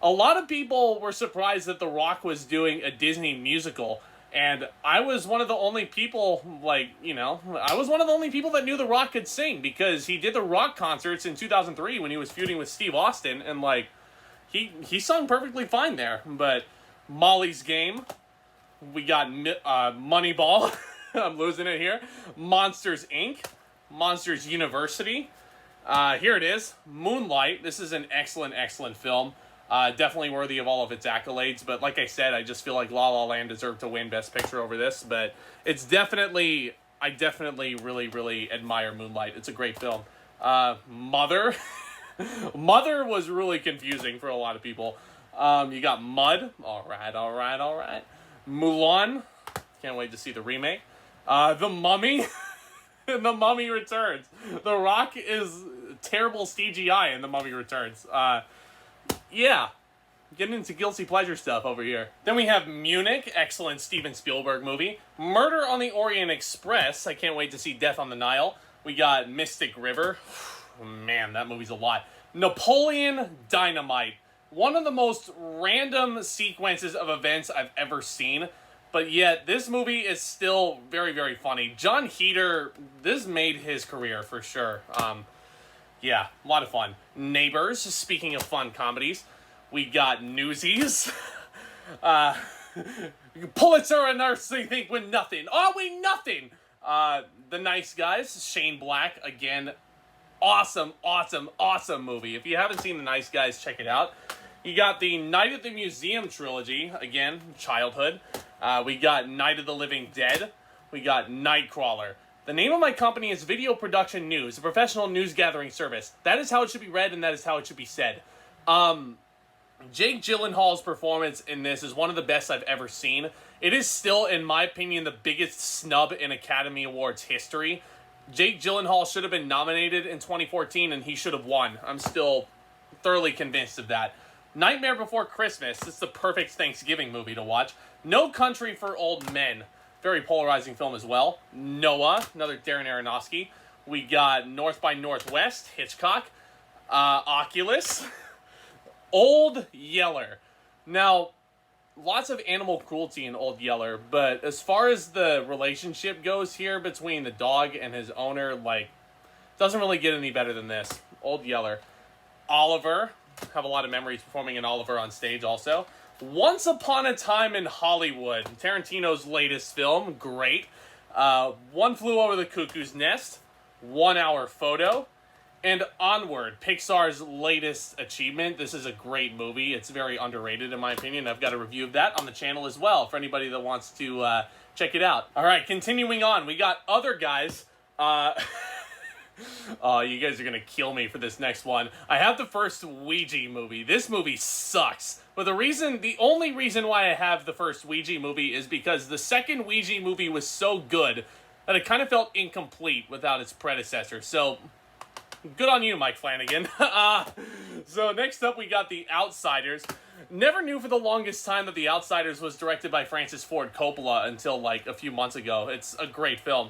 A lot of people were surprised that The Rock was doing a Disney musical, and I was one of the only people, like, you know, I was one of the only people that knew The Rock could sing, because he did the Rock concerts in 2003 when he was feuding with Steve Austin, and, like, he sung perfectly fine there. But Molly's Game, we got Moneyball, I'm losing it here, Monsters, Inc., Monsters University, here it is, Moonlight. This is an excellent, excellent film. Definitely worthy of all of its accolades, but like I said, I just feel like La La Land deserved to win Best Picture over this, but it's definitely, I definitely really, really admire Moonlight. It's a great film. Mother. Mother was really confusing for a lot of people. You got Mud. Alright. Mulan. Can't wait to see the remake. The Mummy. The Mummy Returns. The Rock is terrible CGI in The Mummy Returns. Yeah, getting into guilty pleasure stuff over here. Then we have Munich, excellent Steven Spielberg movie. Murder on the Orient Express, I can't wait to see Death on the Nile. We got Mystic River. Man, that movie's a lot. Napoleon Dynamite. One of the most random sequences of events I've ever seen, but yet this movie is still very, very funny. John Heder, this made his career for sure. Yeah, a lot of fun. Neighbors, speaking of fun comedies, we got Newsies. Pulitzer and Earth, they think we're nothing. Are we nothing? The Nice Guys, Shane Black, again, awesome, awesome, awesome movie. If you haven't seen The Nice Guys, check it out. You got the Night at the Museum trilogy, again, Childhood. We got Night of the Living Dead. We got Nightcrawler. The name of my company is Video Production News, a professional news gathering service. That is how it should be read, and that is how it should be said. Jake Gyllenhaal's performance in this is one of the best I've ever seen. It is still, in my opinion, the biggest snub in Academy Awards history. Jake Gyllenhaal should have been nominated in 2014, and he should have won. I'm still thoroughly convinced of that. Nightmare Before Christmas. This is the perfect Thanksgiving movie to watch. No Country for Old Men. Very polarizing film as well. Noah, another Darren Aronofsky. We got North by Northwest, Hitchcock. Oculus. Old Yeller. Now, lots of animal cruelty in Old Yeller, but as far as the relationship goes here between the dog and his owner, like, doesn't really get any better than this. Old Yeller. Oliver. Have a lot of memories performing in Oliver on stage also. Once Upon a Time in Hollywood. Tarantino's latest film. Great. One Flew Over the Cuckoo's Nest. 1 Hour Photo. And Onward, Pixar's latest achievement. This is a great movie. It's very underrated in my opinion. I've got a review of that on the channel as well for anybody that wants to check it out. All right, continuing on. We got other guys. Oh, you guys are going to kill me for this next one. I have the first Ouija movie. This movie sucks. But the only reason why I have the first Ouija movie is because the second Ouija movie was so good that it kind of felt incomplete without its predecessor. So, good on you, Mike Flanagan. So next up we got The Outsiders. Never knew for the longest time that The Outsiders was directed by Francis Ford Coppola until like a few months ago. It's a great film.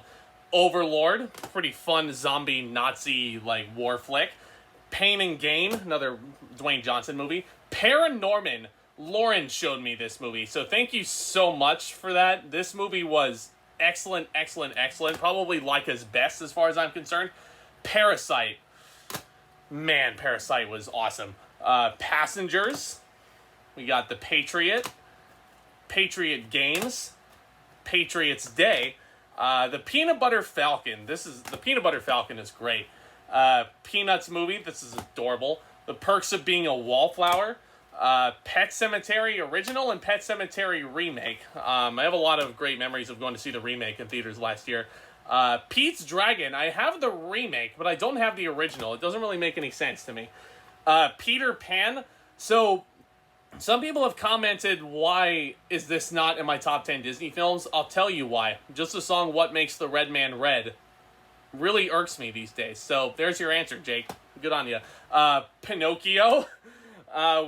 Overlord, pretty fun zombie Nazi like war flick. Pain and Gain, another Dwayne Johnson movie. Paranorman, Lauren showed me this movie, so thank you so much for that. This movie was excellent, excellent, excellent. Probably Laika's best as far as I'm concerned. Parasite. Man, Parasite was awesome. Passengers. We got The Patriot. Patriot Games. Patriots Day. The Peanut Butter Falcon. The Peanut Butter Falcon is great. Peanuts movie. This is adorable. The Perks of Being a Wallflower. Pet Sematary Original and Pet Sematary Remake. I have a lot of great memories of going to see the remake in theaters last year. Pete's Dragon. I have the remake, but I don't have the original. It doesn't really make any sense to me. Peter Pan. So, some people have commented, why is this not in my top 10 Disney films? I'll tell you why. Just the song What Makes the Red Man Red really irks me these days. So, there's your answer, Jake. Good on you. Pinocchio.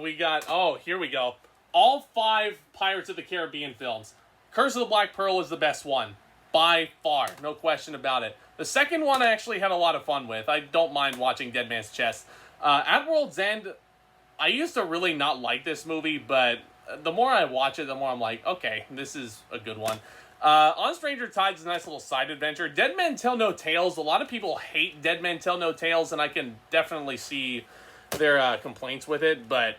We got, here we go. All 5 Pirates of the Caribbean films. Curse of the Black Pearl is the best one. By far. No question about it. The second one I actually had a lot of fun with. I don't mind watching Dead Man's Chest. At World's End, I used to really not like this movie, but the more I watch it, the more I'm like, okay, this is a good one. On Stranger Tides is a nice little side adventure. Dead Men Tell No Tales. A lot of people hate Dead Men Tell No Tales, and I can definitely see their complaints with it, but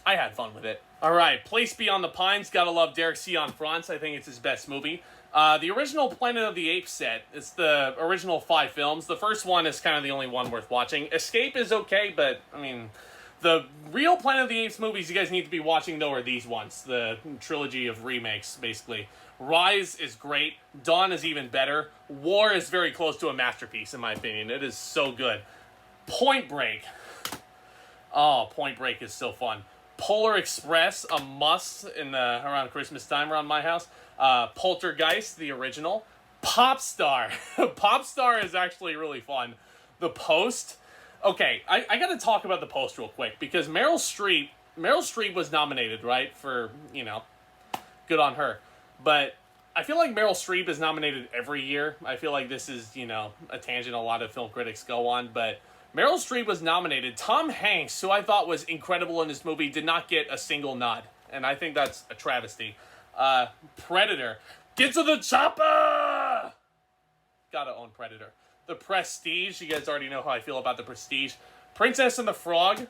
I had fun with it. Alright, Place Beyond the Pines. Gotta love Derek Cianfrance. I think it's his best movie. The original Planet of the Apes set. It's the original 5 films. The first one is kind of the only one worth watching. Escape is okay, but, I mean, the real Planet of the Apes movies you guys need to be watching, though, are these ones. The trilogy of remakes, basically. Rise is great. Dawn is even better. War is very close to a masterpiece, in my opinion. It is so good. Point Break. Oh, Point Break is so fun. Polar Express, a must in around Christmas time around my house. Poltergeist, the original. Popstar. Popstar is actually really fun. The Post. Okay, I gotta talk about The Post real quick, because Meryl Streep was nominated, right, for, good on her. But I feel like Meryl Streep is nominated every year. I feel like this is, a tangent a lot of film critics go on, but Meryl Streep was nominated. Tom Hanks, who I thought was incredible in this movie, did not get a single nod. And I think that's a travesty. Predator. Get to the chopper! Gotta own Predator. The Prestige. You guys already know how I feel about The Prestige. Princess and the Frog.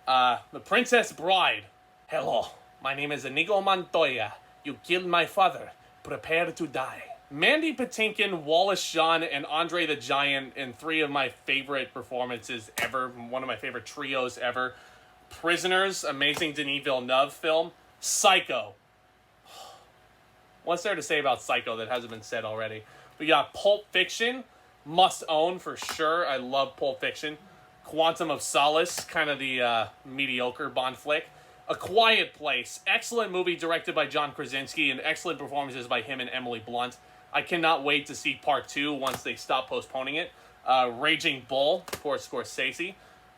The Princess Bride. Hello, my name is Inigo Montoya. You killed my father. Prepare to die. Mandy Patinkin, Wallace Shawn, and Andre the Giant in 3 of my favorite performances ever. One of my favorite trios ever. Prisoners, amazing Denis Villeneuve film. Psycho. What's there to say about Psycho that hasn't been said already? We got Pulp Fiction. Must own for sure. I love Pulp Fiction. Quantum of Solace, kind of the mediocre Bond flick. A Quiet Place. Excellent movie directed by John Krasinski and excellent performances by him and Emily Blunt. I cannot wait to see part 2 once they stop postponing it. Raging Bull, of course, Scorsese.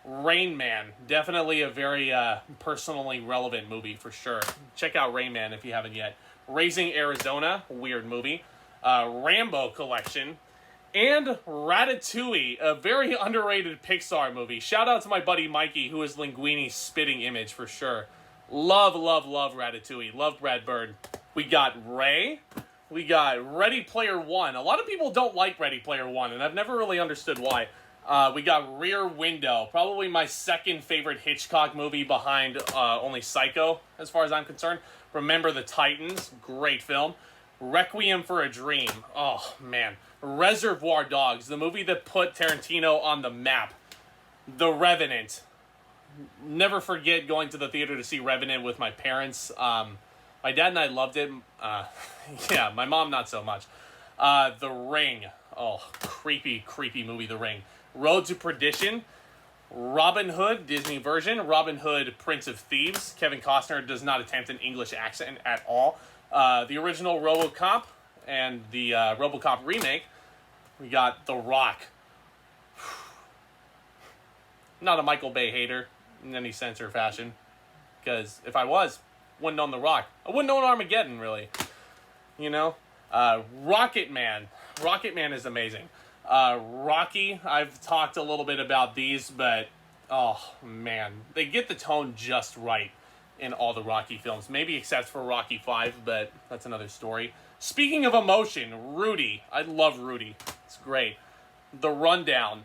Rain Man, definitely a very personally relevant movie for sure. Check out Rain Man if you haven't yet. Raising Arizona, weird movie. Rambo Collection. And Ratatouille, a very underrated Pixar movie. Shout out to my buddy Mikey, who is Linguini's spitting image for sure. Love, love, love Ratatouille. Love Brad Bird. We got Ray. We got Ready Player One. A lot of people don't like Ready Player One, and I've never really understood why. We got Rear Window. Probably my second favorite Hitchcock movie behind only Psycho, as far as I'm concerned. Remember the Titans. Great film. Requiem for a Dream. Oh, man. Reservoir Dogs. The movie that put Tarantino on the map. The Revenant. Never forget going to the theater to see Revenant with my parents. My dad and I loved it. Yeah, my mom not so much. The Ring. Oh, creepy, creepy movie, The Ring. Road to Perdition. Robin Hood, Disney version. Robin Hood, Prince of Thieves. Kevin Costner does not attempt an English accent at all. The original RoboCop and the RoboCop remake. We got The Rock. Not a Michael Bay hater in any sense or fashion. Because if I was, wouldn't own The Rock. I wouldn't own Armageddon, really. You know? Rocket Man. Rocket Man is amazing. Rocky, I've talked a little bit about these, but, oh, man. They get the tone just right in all the Rocky films. Maybe except for Rocky 5, but that's another story. Speaking of emotion, Rudy. I love Rudy. It's great. The Rundown.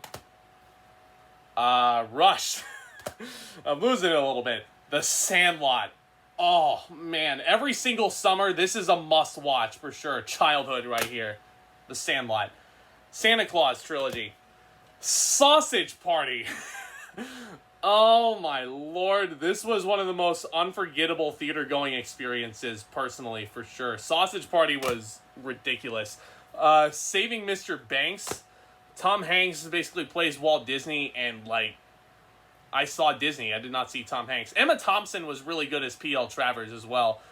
Rush. I'm losing it a little bit. The Sandlot. Oh, man. Every single summer, this is a must-watch for sure. Childhood right here. The Sandlot. Santa Claus trilogy. Sausage Party. Oh, my Lord. This was one of the most unforgettable theater-going experiences, personally, for sure. Sausage Party was ridiculous. Saving Mr. Banks. Tom Hanks basically plays Walt Disney, and, like, I saw Disney. I did not see Tom Hanks. Emma Thompson was really good as P.L. Travers as well.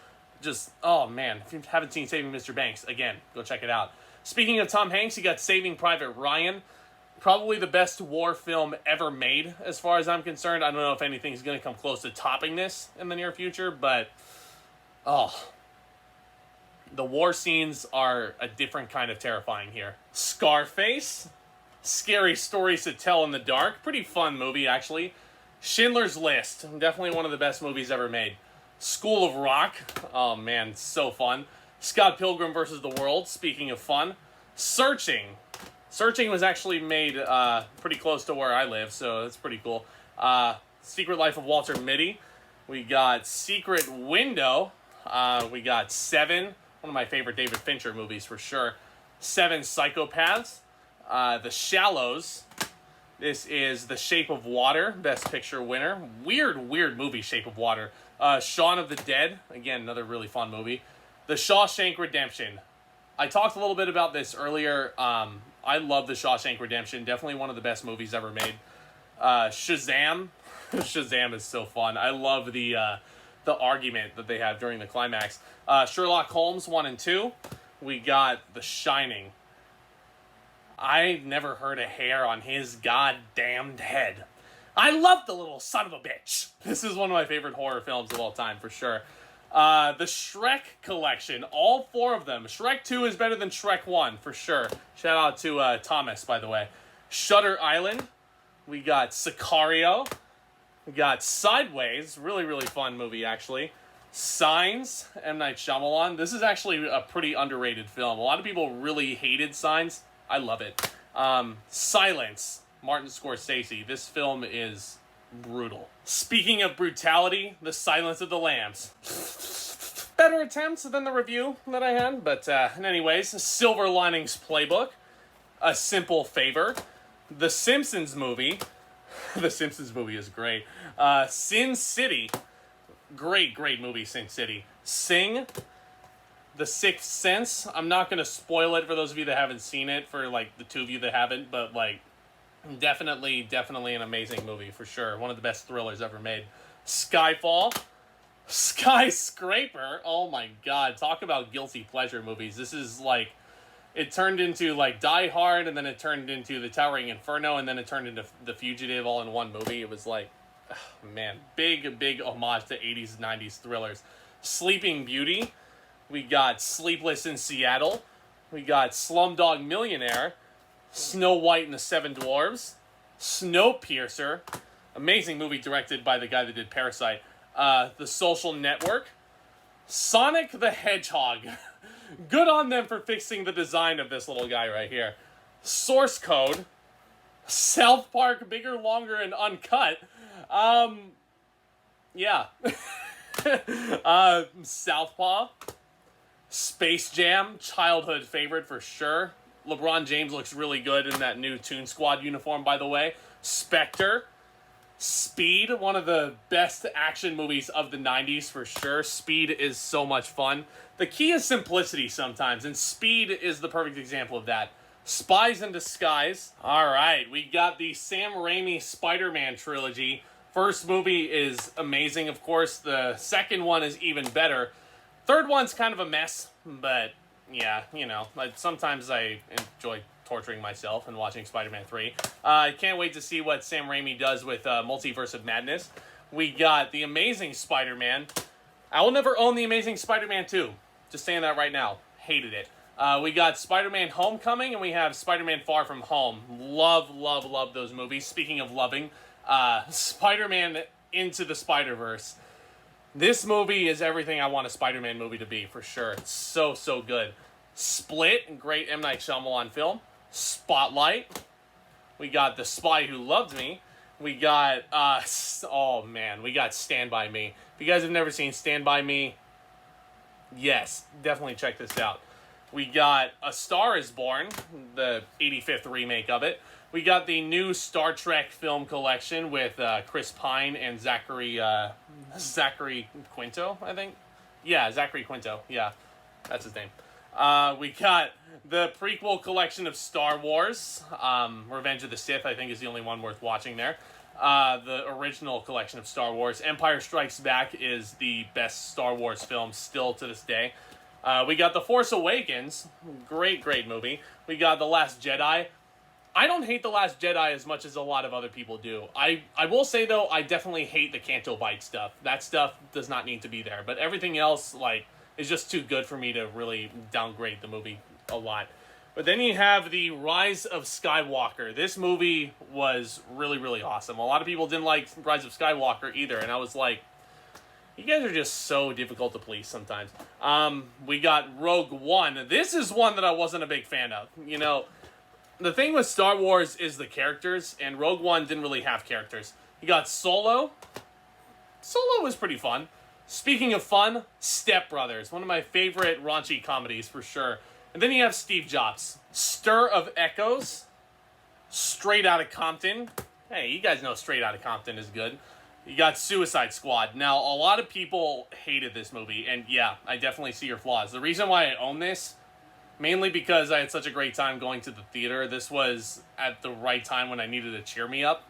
Just, oh, man. If you haven't seen Saving Mr. Banks, again, go check it out. Speaking of Tom Hanks, you got Saving Private Ryan. Probably the best war film ever made, as far as I'm concerned. I don't know if anything's going to come close to topping this in the near future, but, oh, the war scenes are a different kind of terrifying here. Scarface. Scary Stories to Tell in the Dark. Pretty fun movie, actually. Schindler's List. Definitely one of the best movies ever made. School of Rock. Oh, man, so fun. Scott Pilgrim vs. the World. Speaking of fun. Searching. Searching was actually made pretty close to where I live, so that's pretty cool. Secret Life of Walter Mitty. We got Secret Window. We got Seven. One of my favorite David Fincher movies, for sure. Seven Psychopaths. The Shallows. This is The Shape of Water, Best Picture winner. Weird, weird movie, Shape of Water. Shaun of the Dead. Again, another really fun movie. The Shawshank Redemption. I talked a little bit about this earlier. I love The Shawshank Redemption. Definitely one of the best movies ever made. Shazam. Shazam is so fun. I love the argument that they have during the climax. Sherlock Holmes 1 and 2. We got The Shining. I never heard a hair on his goddamned head. I love the little son of a bitch. This is one of my favorite horror films of all time, for sure. The Shrek collection, all four of them. Shrek 2 is better than Shrek 1, for sure. Shout out to Thomas, by the way. Shutter Island. We got Sicario. We got Sideways. Really, really fun movie, actually. Signs, M. Night Shyamalan. This is actually a pretty underrated film. A lot of people really hated Signs. I love it. Silence, Martin Scorsese. This film is brutal. Speaking of brutality, The Silence of the Lambs. Better attempts than the review that I had, but anyways, Silver Linings Playbook, A Simple Favor, The Simpsons movie. The Simpsons movie is great. Sin City. Great, great movie, Sin City. Sing. The Sixth Sense. I'm not going to spoil it for those of you that haven't seen it, for, like, the two of you that haven't, but, like, definitely an amazing movie, for sure. One of the best thrillers ever made. Skyfall. Skyscraper. Oh, my God. Talk about guilty pleasure movies. This is, like, it turned into, like, Die Hard, and then it turned into The Towering Inferno, and then it turned into The Fugitive all in one movie. It was, like, man, big homage to 80s, 90s thrillers. Sleeping Beauty. We got Sleepless in Seattle. We got Slumdog Millionaire. Snow White and the Seven Dwarfs. Snowpiercer. Amazing movie directed by the guy that did Parasite. The Social Network, Sonic the Hedgehog. Good on them for fixing the design of this little guy right here. Source Code, South Park, Bigger, Longer, and Uncut. Yeah. Southpaw, Space Jam, childhood favorite for sure. LeBron James looks really good in that new Toon Squad uniform, by the way. Spectre, Speed, one of the best action movies of the 90s for sure. Speed is so much fun. The key is simplicity sometimes, and Speed is the perfect example of that. Spies in Disguise. Alright, we got the Sam Raimi Spider-Man trilogy. First movie is amazing, of course. The second one is even better. Third one's kind of a mess, but yeah, you know, sometimes I enjoy torturing myself and watching Spider-Man 3. I can't wait to see what Sam Raimi does with Multiverse of Madness. We got The Amazing Spider-Man. I will never own The Amazing Spider-Man 2. Just saying that right now. Hated it. We got Spider-Man Homecoming, and we have Spider-Man Far From Home. Love, love, love those movies. Speaking of loving, Spider-Man Into the Spider-Verse. This movie is everything I want a Spider-Man movie to be, for sure. It's so, so good. Split, great M. Night Shyamalan film. Spotlight. We got The Spy Who Loved Me. We got, oh man, we got Stand By Me. If you guys have never seen Stand By Me, yes, definitely check this out. We got A Star Is Born, the 85th remake of it. We got the new Star Trek film collection with Chris Pine and Zachary Quinto, I think. Yeah, Zachary Quinto. Yeah, that's his name. We got the prequel collection of Star Wars. Revenge of the Sith, I think, is the only one worth watching there. The original collection of Star Wars. Empire Strikes Back is the best Star Wars film still to this day. We got The Force Awakens. Great, great movie. We got The Last Jedi. I don't hate The Last Jedi as much as a lot of other people do. I will say, though, I definitely hate the Canto Bight stuff. That stuff does not need to be there. But everything else, like, is just too good for me to really downgrade the movie a lot. But then you have The Rise of Skywalker. This movie was really, really awesome. A lot of people didn't like Rise of Skywalker either. And I was like, you guys are just so difficult to please sometimes. We got Rogue One. This is one that I wasn't a big fan of. You know, the thing with Star Wars is the characters, and Rogue One didn't really have characters. You got Solo. Solo was pretty fun. Speaking of fun, Step Brothers. One of my favorite raunchy comedies, for sure. And then you have Steve Jobs. Stir of Echoes. Straight Outta Compton. Hey, you guys know Straight Outta Compton is good. You got Suicide Squad. Now, a lot of people hated this movie, and yeah, I definitely see your flaws. The reason why I own this, mainly because I had such a great time going to the theater. This was at the right time when I needed to cheer me up.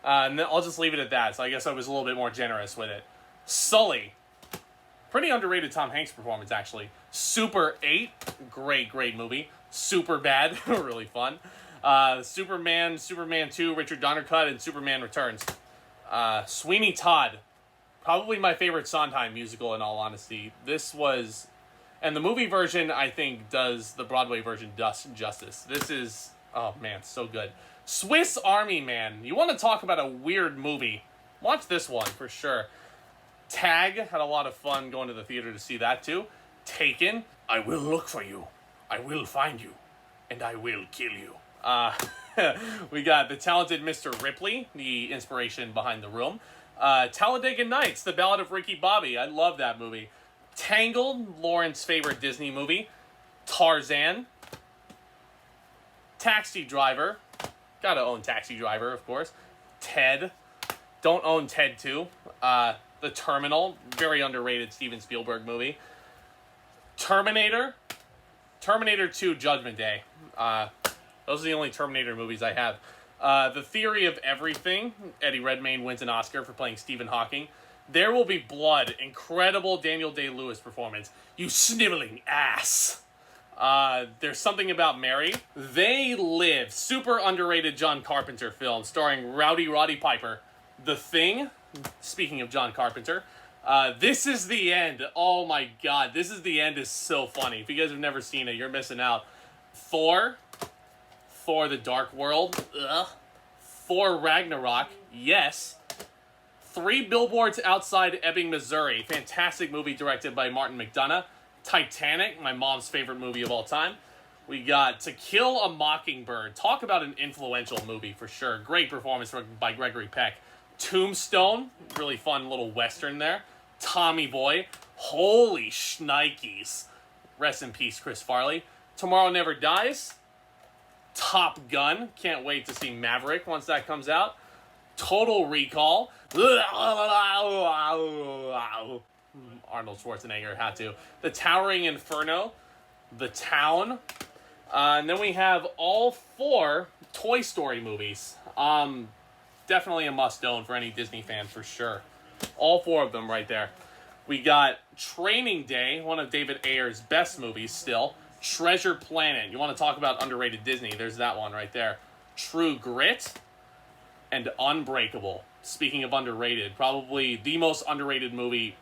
And then I'll just leave it at that. So I guess I was a little bit more generous with it. Sully. Pretty underrated Tom Hanks performance, actually. Super 8. Great, great movie. Super Bad. Really fun. Superman 2, Richard Donner cut, and Superman Returns. Sweeney Todd. Probably my favorite Sondheim musical, in all honesty. This was... And the movie version, I think, does the Broadway version justice. This is, oh man, so good. Swiss Army Man. You want to talk about a weird movie? Watch this one, for sure. Tag. Had a lot of fun going to the theater to see that, too. Taken. I will look for you. I will find you. And I will kill you. We got The Talented Mr. Ripley, the inspiration behind The Room. Talladega Nights, The Ballad of Ricky Bobby. I love that movie. Tangled, Lauren's favorite Disney movie. Tarzan. Taxi Driver. Gotta own Taxi Driver, of course. Ted. Don't own Ted 2. The Terminal. Very underrated Steven Spielberg movie. Terminator. Terminator 2 Judgment Day. Those are the only Terminator movies I have. The Theory of Everything. Eddie Redmayne wins an Oscar for playing Stephen Hawking. There Will Be Blood. Incredible Daniel Day-Lewis performance. You sniveling ass. There's Something About Mary. They Live. Super underrated John Carpenter film starring Rowdy Roddy Piper. The Thing. Speaking of John Carpenter. This Is the End. Oh my god. This Is the End is so funny. If you guys have never seen it, you're missing out. Thor. Thor the Dark World. Ugh. Thor Ragnarok. Yes. Three Billboards Outside Ebbing, Missouri. Fantastic movie directed by Martin McDonagh. Titanic, my mom's favorite movie of all time. We got To Kill a Mockingbird. Talk about an influential movie for sure. Great performance by Gregory Peck. Tombstone, really fun little western there. Tommy Boy. Holy shnikes. Rest in peace, Chris Farley. Tomorrow Never Dies. Top Gun. Can't wait to see Maverick once that comes out. Total Recall. Arnold Schwarzenegger had to. The Towering Inferno. The Town. And then we have all 4 Toy Story movies. Definitely a must-own for any Disney fan for sure. All 4 of them right there. We got Training Day, one of David Ayer's best movies still. Treasure Planet. You want to talk about underrated Disney? There's that one right there. True Grit. And Unbreakable. Speaking of underrated, probably the most underrated movie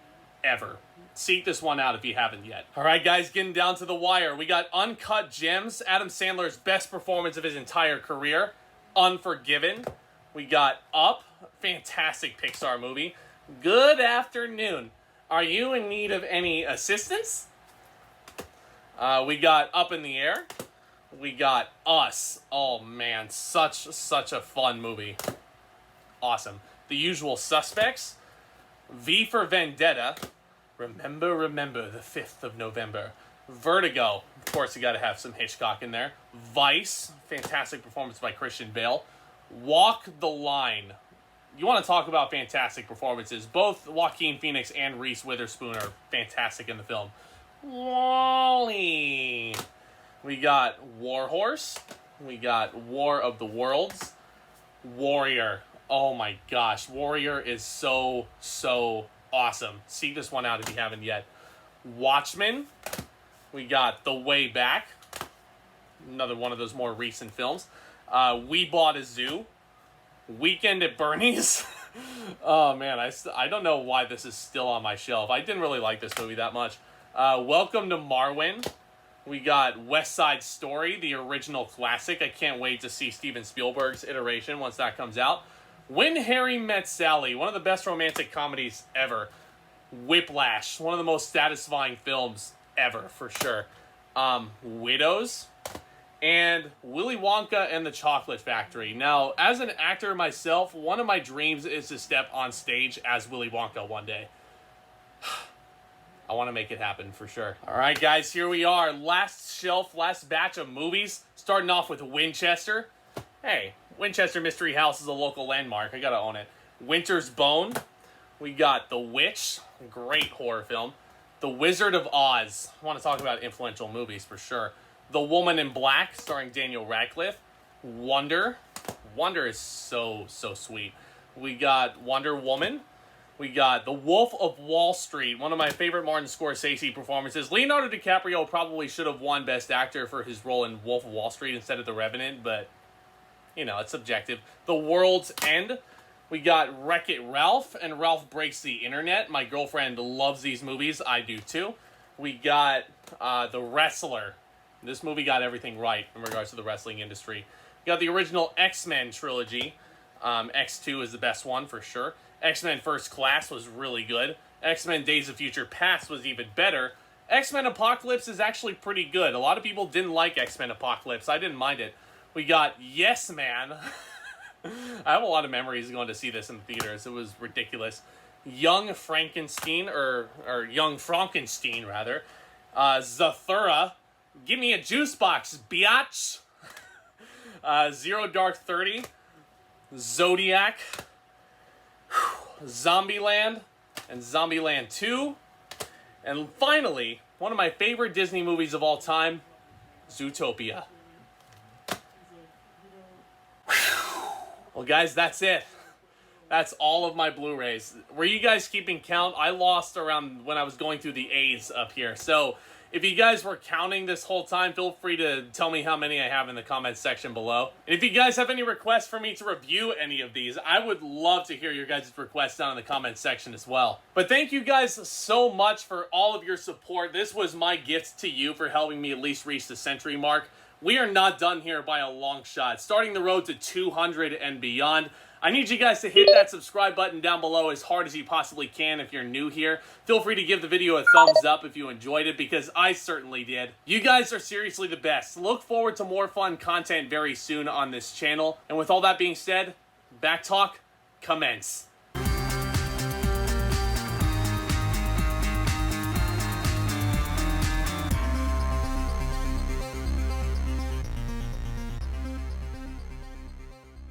ever. Seek this one out if you haven't yet. All right, guys, getting down to the wire. We got Uncut Gems, Adam Sandler's best performance of his entire career. Unforgiven. We got Up, fantastic Pixar movie. Good afternoon. Are you in need of any assistance? We got Up in the Air. We got Us. Oh, man, such a fun movie. Awesome. The Usual Suspects. V for Vendetta. Remember the 5th of November. Vertigo. Of course, you got to have some Hitchcock in there. Vice. Fantastic performance by Christian Bale. Walk the Line. You want to talk about fantastic performances. Both Joaquin Phoenix and Reese Witherspoon are fantastic in the film. Wall-E. We got War Horse. We got War of the Worlds. Warrior. Oh my gosh. Warrior is so awesome. Seek this one out if you haven't yet. Watchmen. We got The Way Back. Another one of those more recent films. We Bought a Zoo. Weekend at Bernie's. Oh man, I don't know why this is still on my shelf. I didn't really like this movie that much. Welcome to Marwen. We got West Side Story, the original classic. I can't wait to see Steven Spielberg's iteration once that comes out. When Harry Met Sally, one of the best romantic comedies ever. Whiplash, one of the most satisfying films ever, for sure. Widows. And Willy Wonka and the Chocolate Factory. Now, as an actor myself, one of my dreams is to step on stage as Willy Wonka one day. I want to make it happen for sure. All right, guys, here we are. Last shelf, last batch of movies. Starting off with Winchester. Hey, Winchester Mystery House is a local landmark. I gotta own it. Winter's Bone. We got The Witch. Great horror film. The Wizard of Oz. I want to talk about influential movies for sure. The Woman in Black, starring Daniel Radcliffe. Wonder. Wonder is so sweet. We got Wonder Woman. We got The Wolf of Wall Street, one of my favorite Martin Scorsese performances. Leonardo DiCaprio probably should have won Best Actor for his role in Wolf of Wall Street instead of The Revenant, but, you know, it's subjective. The World's End. We got Wreck-It Ralph and Ralph Breaks the Internet. My girlfriend loves these movies. I do too. We got The Wrestler. This movie got everything right in regards to the wrestling industry. We got the original X-Men trilogy. X2 is the best one for sure. X-Men First Class was really good. X-Men Days of Future Past was even better. X-Men Apocalypse is actually pretty good. A lot of people didn't like X-Men Apocalypse. I didn't mind it. We got Yes Man. I have a lot of memories going to see this in the theaters. It was ridiculous. Young Frankenstein, or Young Frankenstein, rather. Zathura. Give me a juice box, biatch. Zero Dark 30. Zodiac. Zombieland. And Zombieland 2. And finally, one of my favorite Disney movies of all time, Zootopia. Well, guys, that's it. That's all of my Blu-rays. Were you guys keeping count? I lost around when I was going through the A's up here. So if you guys were counting this whole time, feel free to tell me how many I have in the comments section below. And if you guys have any requests for me to review any of these, I would love to hear your guys' requests down in the comments section as well. But thank you guys so much for all of your support. This was my gift to you for helping me at least reach the century mark. We are not done here by a long shot. Starting the road to 200 and beyond. I need you guys to hit that subscribe button down below as hard as you possibly can if you're new here. Feel free to give the video a thumbs up if you enjoyed it, because I certainly did. You guys are seriously the best. Look forward to more fun content very soon on this channel. And with all that being said, back talk, commence.